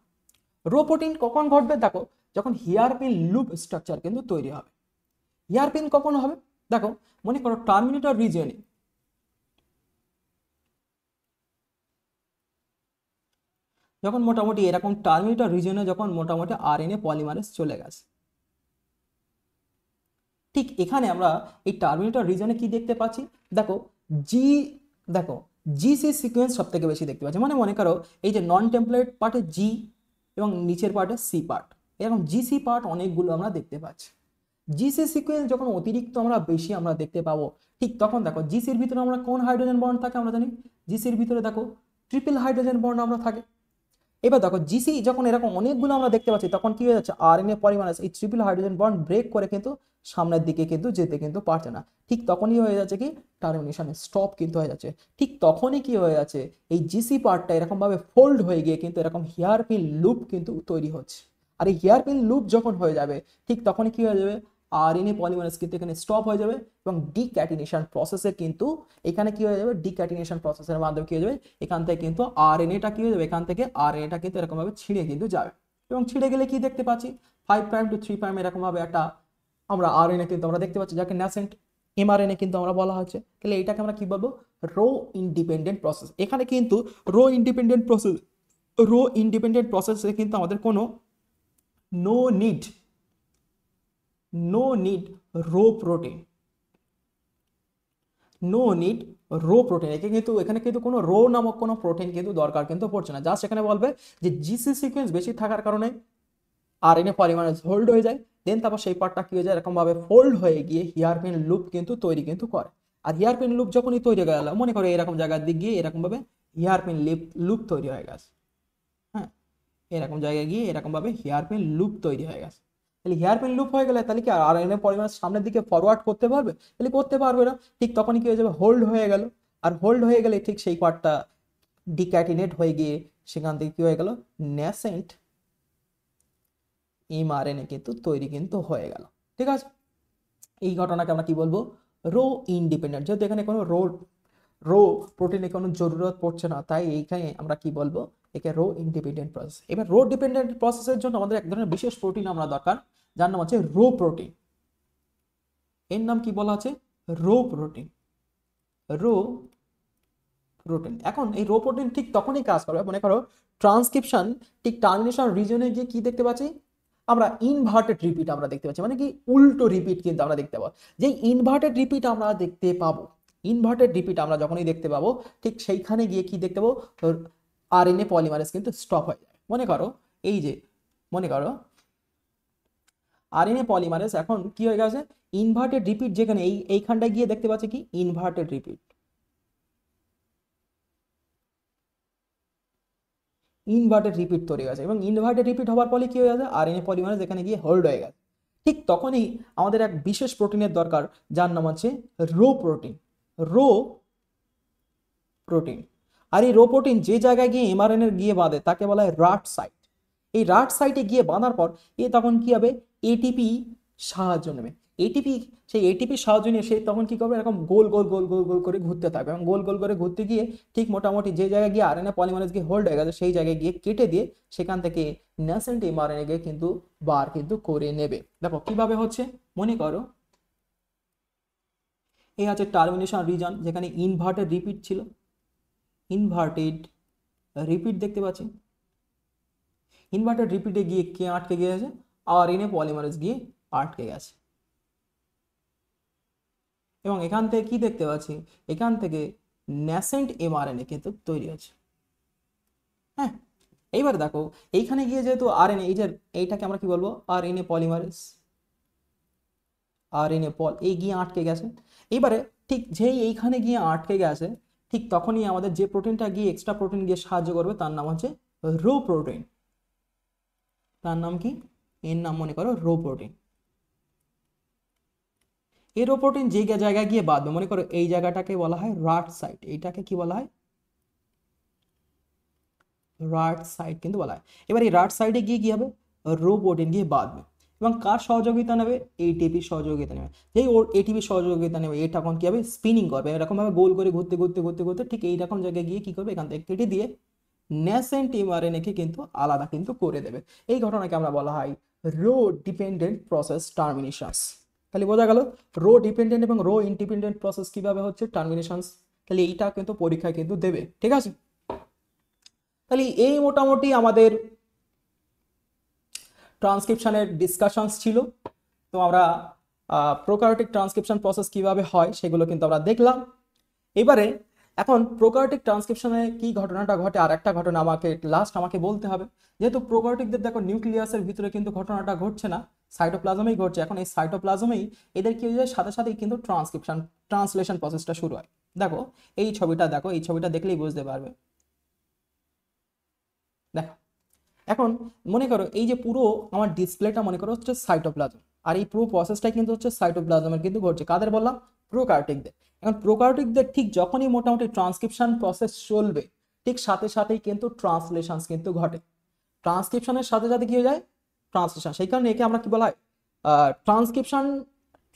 রো প্রোটিন কখন ঘটবে, দেখো যখন হেয়ারপিন লুপ স্ট্রাকচার কিন্তু তৈরি হবে। হেয়ারপিন কখন হবে, দেখো মনে করো টার্মিনেটর রিজিয়নে, যখন মোটামুটি এরকম টার্মিনেটর রিজনে যখন মোটামুটি আরএনএ পলিমারেজ চলে গেছে। ঠিক এখানে আমরা এই টার্মিনেটর রিজনে কি দেখতে পাচ্ছি, দেখো জি, দেখো জিসি সিকোয়েন্স সব থেকে বেশি দেখতে পাচ্ছি। মানে মনে করো এই যে নন টেমপ্লেট পার্টে জি এবং নিচের পার্টে সি পার্ট, এরকম জিসি পার্ট অনেকগুলো আমরা দেখতে পাচ্ছি। জিসি সিকোয়েন্স যখন অতিরিক্ত আমরা বেশি আমরা দেখতে পাবো, ঠিক তখন দেখো জিসির ভিতরে আমরা কোন হাইড্রোজেন বন্ড থাকে আমরা জানি, জিসির ভিতরে দেখো ট্রিপল হাইড্রোজেন বন্ড আমরা থাকে। এবার দেখো জিসি যখন এরকম অনেকগুলো আমরা দেখতে পাচ্ছি, তখন কি হয়ে যাচ্ছে, আরএনএ পলিমারেজ এই ট্রিপল হাইড্রোজেন বন্ড ব্রেক করে কিন্তু সামনের দিকে কিন্তু যেতে কিন্তু পারছে না। ঠিক তখনই হয়ে যাচ্ছে কি, টার্মিনেশন স্টপ কিন্তু হয়ে যাচ্ছে। ঠিক তখনই কি হয়ে যাচ্ছে, এই জিসি পার্টটা এরকম ভাবে ফোল্ড হয়ে গিয়ে কিন্তু এরকম হেয়ারপিন লুপ কিন্তু তৈরি হচ্ছে। আর এই হেয়ারপিন লুপ যখন হয়ে যাবে, ঠিক তখনই কি হয়ে যাবে, আরএনএ পলিমারেজ কিন্তু এখানে স্টপ হয়ে যাবে এবং ডিক্যাটিনেশন প্রসেসে কিন্তু এখানে কি হয়ে যাবে, ডিক্যাটিনেশন প্রসেসের মাধ্যমে কি হয়ে যাবে, এখান থেকে কিন্তু আরএনএটা কি হয়ে যাবে, এখান থেকে আরএনএটা কিন্তু এরকম ভাবে ছিঁড়ে কিন্তু যাবে। এবং ছিঁড়ে গেলে কি দেখতে পাচ্ছি, 5 প্রাইম টু 3 প্রাইম এরকম ভাবে একটা আমরা আরএনএ কিন্তু আমরা দেখতে পাচ্ছি, যাকে ন্যাসেন্ট এমআরএনএ কিন্তু আমরা বলা হচ্ছে। তাহলে এটাকে আমরা কি বলবো, রো ইন্ডিপেন্ডেন্ট প্রসেস। এখানে কিন্তু রো ইন্ডিপেন্ডেন্ট প্রসেসে কিন্তু আমাদের কোনো নো নিড রো প্রোটিন, এখানে কিন্তু কোনো রো নামক কোনো প্রোটিন কিন্তু দরকার কিন্তু পড়ছে না। জাস্ট এখানে বলবে যে জিসি সিকোয়েন্স বেশি থাকার কারণে আরএনএ পলিমারেজ হোল্ড হয়ে যায়, দেন তারপর সেই পার্টটা কি হয়ে যায়, এরকম ভাবে ফোল্ড হয়ে গিয়ে হেয়ারপিন লুপ কিন্তু তৈরি কিন্তু করে। আর হেয়ারপিন লুপ যখনই তৈরি হয়ে গেল, মনে করো এরকম জায়গার দিক গিয়ে এরকম ভাবে হেয়ারপিন লুপ তৈরি হয়ে গেছে। হ্যাঁ, এরকম জায়গায় গিয়ে এরকম ভাবে হেয়ারপিন লুপ তৈরি হয়ে গেছে। তাহলে হেয়ারপিন লুপ হয়ে গেলে তাহলে কি আরএনএ পলিমারেজ সামনের দিকে ফরওয়ার্ড করতে পারবে, তাহলে করতে পারবে না। ঠিক তখনই কি হয়ে যাবে, হোল্ড হয়ে গেল। আর হোল্ড হয়ে গেলে ঠিক সেই পার্টটা ডিক্যাটিনেট হয়ে গিয়ে সেখান থেকে কি হয়ে গেল, ন্যাসেন্ট এমআরএনএ কিন্তু তৈরি কিন্তু হয়ে গেল। ঠিক আছে, এই ঘটনাকে আমরা কি বলবো, রো ইন্ডিপেন্ডেন্ট। যেহেতু এখানে কোনো রো প্রোটিনে কোনো জরুরত পড়ছে না, তাই এইখানে আমরা কি বলবো, একে রো ইন্ডিপেন্ডেন্ট প্রসেস। এবার রো ডিপেন্ডেন্ট প্রসেসের জন্য আমাদের এক ধরনের বিশেষ প্রোটিন আমরা দরকার, যার নাম হচ্ছে রো প্রোটিন। এর নাম কি বলা আছে, রো প্রোটিন। রো প্রোটিন, এখন এই রো প্রোটিন ঠিক তখনই কাজ করবে, মনে করো ট্রান্সক্রিপশন ঠিক টার্মিনেশন রিজনে গিয়ে কি দেখতে পাচ্ছি, আমরা ইনভার্টেড রিপিট আমরা দেখতে পাচ্ছি, মানে কি উল্টো রিপিট কিন্তু আমরা দেখতে পাবো। যেই ইনভার্টেড রিপিট আমরা দেখতে পাবো, ইনভার্টেড রিপিট আমরা যখনই দেখতে পাবো, ঠিক সেইখানে গিয়ে কি দেখতে পাবো, আরএনএ পলিমারেজ কিন্তু স্টপ হয়ে যায়। মনে করো এই যে, মনে করো আরএনএ পলিমারেজ এখন কি হয়ে গেছে, ইনভার্টেড রিপিট যেখানে এইখানটায় গিয়ে দেখতে পাচ্ছি কি, ইনভার্টেড রিপিট তৈরি হয়ে গেছে। এবং ইনভার্টেড রিপিট হওয়ার ফলে কি হয়ে গেছে, আরএনএ পলিমারেজ এখানে গিয়ে হোল্ড হয়ে গেছে। ঠিক তখনই আমাদের এক বিশেষ প্রোটিনের দরকার, যার নাম হচ্ছে রো প্রোটিন। রো প্রোটিন, আর এই রো প্রোটিন যে জায়গায় গিয়ে এমআরএনএ গিয়ে বাঁধে তাকে বলা হয় রাট সাইট। এই রাট সাইটে গিয়ে বাঁধার পর তখন কি হবে, এটিপি সাহায্য নেবে। এটিপি সাহায্য নিয়ে সে তখন কি করবে, এরকম গোল গোল গোল গোল গোল করে ঘুরতে থাকবে এবং গোল গোল করে ঘুরতে গিয়ে ঠিক মোটামুটি যে জায়গায় গিয়ে আরএনএ পলিমারেজ গিয়ে হোল্ড হয়ে গেছে সেই জায়গায় গিয়ে কেটে দিয়ে সেখান থেকে ন্যাসেন্ট এমআরএনএ কে কিন্তু বার কিন্তু করে নেবে। দেখো কিভাবে হচ্ছে, মনে করো এই আছে টার্মিনেশন রিজন, যেখানে ইনভার্টেড রিপিট ছিল, ইনভার্টেড রিপিট দেখতে পাচ্ছি। ইনভার্টেড রিপিটে গিয়ে কে আটকে গিয়েছে, আরএনএ পলিমারেজ গিয়ে আটকে গেছে। এবং এখান থেকে কি দেখতে পাচ্ছি, এখান থেকে ন্যাসেন্ট এমআরএনএ কিন্তু তৈরি হচ্ছে। হ্যাঁ, এইবার দেখো এইখানে গিয়ে যেহেতু আরএনএ, এই যে এইটাকে আমরা কি বলবো, আরএনএ পলিমারেজ, আরএনএ পল এই গিয়ে আটকে গেছে। এইবারে ঠিক যেই এইখানে গিয়ে আটকে গেছে, ঠিক তখনই আমাদের যে প্রোটিনটা গিয়ে এক্সট্রা প্রোটিন গিয়ে সাহায্য করবে তার নাম হচ্ছে রো প্রোটিন। তার নাম কি, এর নাম মনে করো রো প্রোটিন। এই রো প্রোটিন যে জায়গায় গিয়ে বাঁধবে, মনে করো এই জায়গাটাকে বলা হয় রাট সাইট, এইটাকে কি বলা হয়, রাট সাইট কিন্তু বলা হয়। এবার এই রাট সাইডে গিয়ে কি হবে, রো প্রোটিন গিয়ে বাঁধবে এবং কার সহযোগিতা নেবে, এটিপি সহযোগিতা নেবে। যেই ওর এটিপি সহযোগিতা নেবে, এটা তখন কি হবে, স্পিনিং করবে এরকম ভাবে গোল করে ঘুরতে ঘুরতে ঘুরতে ঘুরতে ঠিক এইরকম জায়গায় গিয়ে কি করবে, এখান থেকে কেটে দিয়ে ন্যাসেন্ট এমআরএনএ কে কিন্তু আলাদা কিন্তু করে দেবে। এই ঘটনাকে আমরা বলা হয় রো ডিপেন্ডেন্ট প্রসেস টার্মিনেশনস। তাহলে বোঝা গেল রো ডিপেন্ডেন্ট এবং রো ইন্ডিপেন্ডেন্ট প্রসেস কিভাবে হচ্ছে টার্মিনেশনস। তাহলে এইটা কিন্তু পরীক্ষায় কিন্তু দেবে, ঠিক আছে। তাহলে এই মোটামুটি আমাদের ট্রান্সক্রিপশনের ডিসকাশনস ছিল। তো আমরা প্রোকারিওটিক ট্রান্সক্রিপশন প্রসেস কিভাবে হয় সেগুলো কিন্তু আমরা দেখলাম। এবারে এখন প্রোকারিওটিক ট্রান্সক্রিপশনে কি ঘটনাটা ঘটে, আর একটা ঘটনা আমাকে বলতে হবে। যেহেতু প্রোকারিওটিকদের দেখো নিউক্লিয়াসের ভিতরে কিন্তু ঘটনাটা ঘটছে না, সাইটোপ্লাজমেই ঘটছে। এখন এই সাইটোপ্লাজমেই এদের কি হয়ে যায়, সাথে সাথেই কিন্তু ট্রান্সলেশন প্রসেসটা শুরু হয়। দেখো এই ছবিটা, দেখো এই ছবিটা দেখলেই বুঝতে পারবে। দেখো এখন মনে করো এই যে পুরো আমার ডিসপ্লেটা মনে করো হচ্ছে সাইটোপ্লাজম, আর এই পুরো প্রসেসটাই কিন্তু হচ্ছে সাইটোপ্লাজমের কিন্তু ঘটছে। কাদের বললাম? প্রোকারিওটিকদের। এখন প্রোকারিওটিকদের ঠিক যখনই মোটামুটি ট্রান্সক্রিপশন প্রসেস চলবে, ঠিক সাথে সাথেই কিন্তু ট্রান্সলেশন কিন্তু ঘটে। ট্রান্সক্রিপশনের সাথে সাথে কি হয়ে যায়? ট্রান্সলেশন। সেই কারণে একে আমরা কি বলা হয়, ট্রান্সক্রিপশন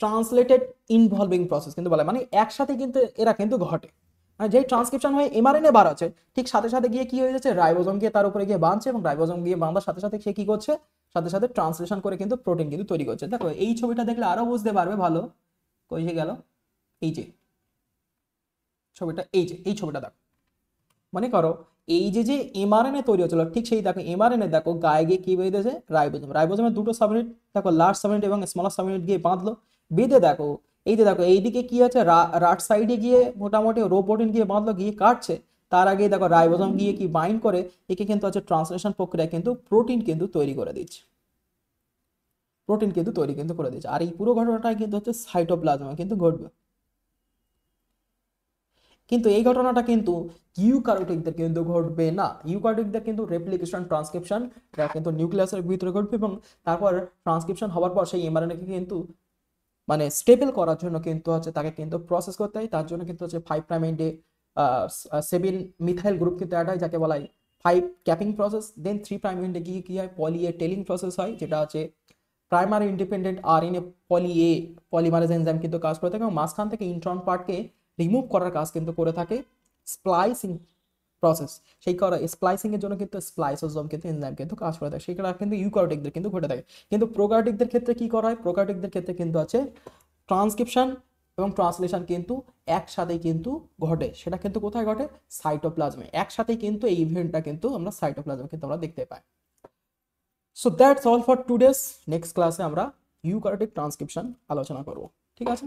ট্রান্সলেটেড ইনভলভিং প্রসেস কিন্তু বলা হয়। মানে একসাথে কিন্তু এরা কিন্তু ঘটে। মানে যেই ট্রান্সক্রিপশন হয়ে এমআরএনএ বার হচ্ছে, ঠিক সাথে সাথে গিয়ে কি হয়ে যাচ্ছে, রাইবোজোম গিয়ে তার উপরে গিয়ে বাঁধছে, এবং রাইবোজোম গিয়ে বাঁধার সাথে সাথে সে কি করছে, সাথে সাথে ট্রান্সলেশন করে কিন্তু প্রোটিন কিন্তু তৈরি করছে। দেখো এই ছবিটা দেখলে আরো বুঝতে পারবে ভালো। কই গেল এই যে ছবিটা, এই ছবিটা দেখো। মনে করো এই যে এমআরএনএ তৈরি হচ্ছিল, ঠিক সেই দেখো এমআরএনএ দেখো গায়ে গিয়ে কি বেঁধেছে, রাইবোজোম। রাইবোজোমের দুটো সাবইউনিট দেখো, লার্জ সাবইউনিট এবং স্মলার সাবইউনিট গিয়ে বাঁধলো। বেঁধে দেখো এই যে দেখো এইদিকে কি আছে, রাইট সাইডে গিয়ে মোটামুটি রো প্রোটিন গিয়ে বাঁধলো, গিয়ে কাটছে। তার আগে দেখো রাইবোজোম গিয়ে কি বাইন্ড করে, একে কিন্তু হচ্ছে ট্রান্সলেশন প্রক্রিয়া কিন্তু প্রোটিন কিন্তু তৈরি করে দিচ্ছে। প্রোটিন কিন্তু তৈরি কিন্তু করে দিচ্ছে। আর এই পুরো ঘটনাটাই কিন্তু হচ্ছে সাইটোপ্লাজমে কিন্তু ঘটবে। কিন্তু এই ঘটনাটা কিন্তু ইউক্যারিওটিকদের কিন্তু ঘটবে না। ইউক্যারিওটিকদের কিন্তু রেপ্লিকেশন ট্রান্সক্রিপশন এটা কিন্তু নিউক্লিয়াসের ভিতরে ঘটবে, এবং তারপর ট্রান্সক্রিপশন হওয়ার পর সেই এমআরএনএ কে কিন্তু মানে স্টেবল করার জন্য কিন্তু হচ্ছে তাকে কিন্তু প্রসেস করতে হয়। তার জন্য কিন্তু হচ্ছে 5 প্রাইম এন্ডে 7 মিথাইল গ্রুপ কিন্তু অ্যাড হয়, যাকে বলা হয় 5 ক্যাপিং প্রসেস। দেন 3 প্রাইম এন্ডে গিয়ে কি হয়, পলি এ টেলিং প্রসেস হয়, যেটা হচ্ছে primary independent RNA polymerase enzyme কিন্তু কাজ করে থাকে, এবং মাঝখান থেকে ইন্ট্রন পার্টকে রিমুভ করার কাজ কিন্তু করে থাকে স্প্লাইসিং প্রসেস। সেই করা স্প্লাইসিং এর জন্য কিন্তু স্প্লাইসোজোম কিন্তু এনজাইম কিন্তু কাজ করে থাকে। সেটা কিন্তু ইউক্যারিওটিকদের কিন্তু ঘটে থাকে। কিন্তু প্রোক্যারিওটিকদের ক্ষেত্রে কি করা হয়, প্রোক্যারিওটিকদের ক্ষেত্রে কিন্তু আছে ট্রান্সক্রিপশন এবং ট্রান্সলেশন কিন্তু একসাথেই কিন্তু ঘটে। সেটা কিন্তু কোথায় ঘটে? সাইটোপ্লাজমে। একসাথেই কিন্তু এই ইভেন্টটা কিন্তু আমরা সাইটোপ্লাজমে কিন্তু আমরা দেখতে পাই। So that's all for todays. Next ক্লাসে আমরা ইউক্যারিওটিক ট্রান্সক্রিপশন আলোচনা করব। ঠিক আছে।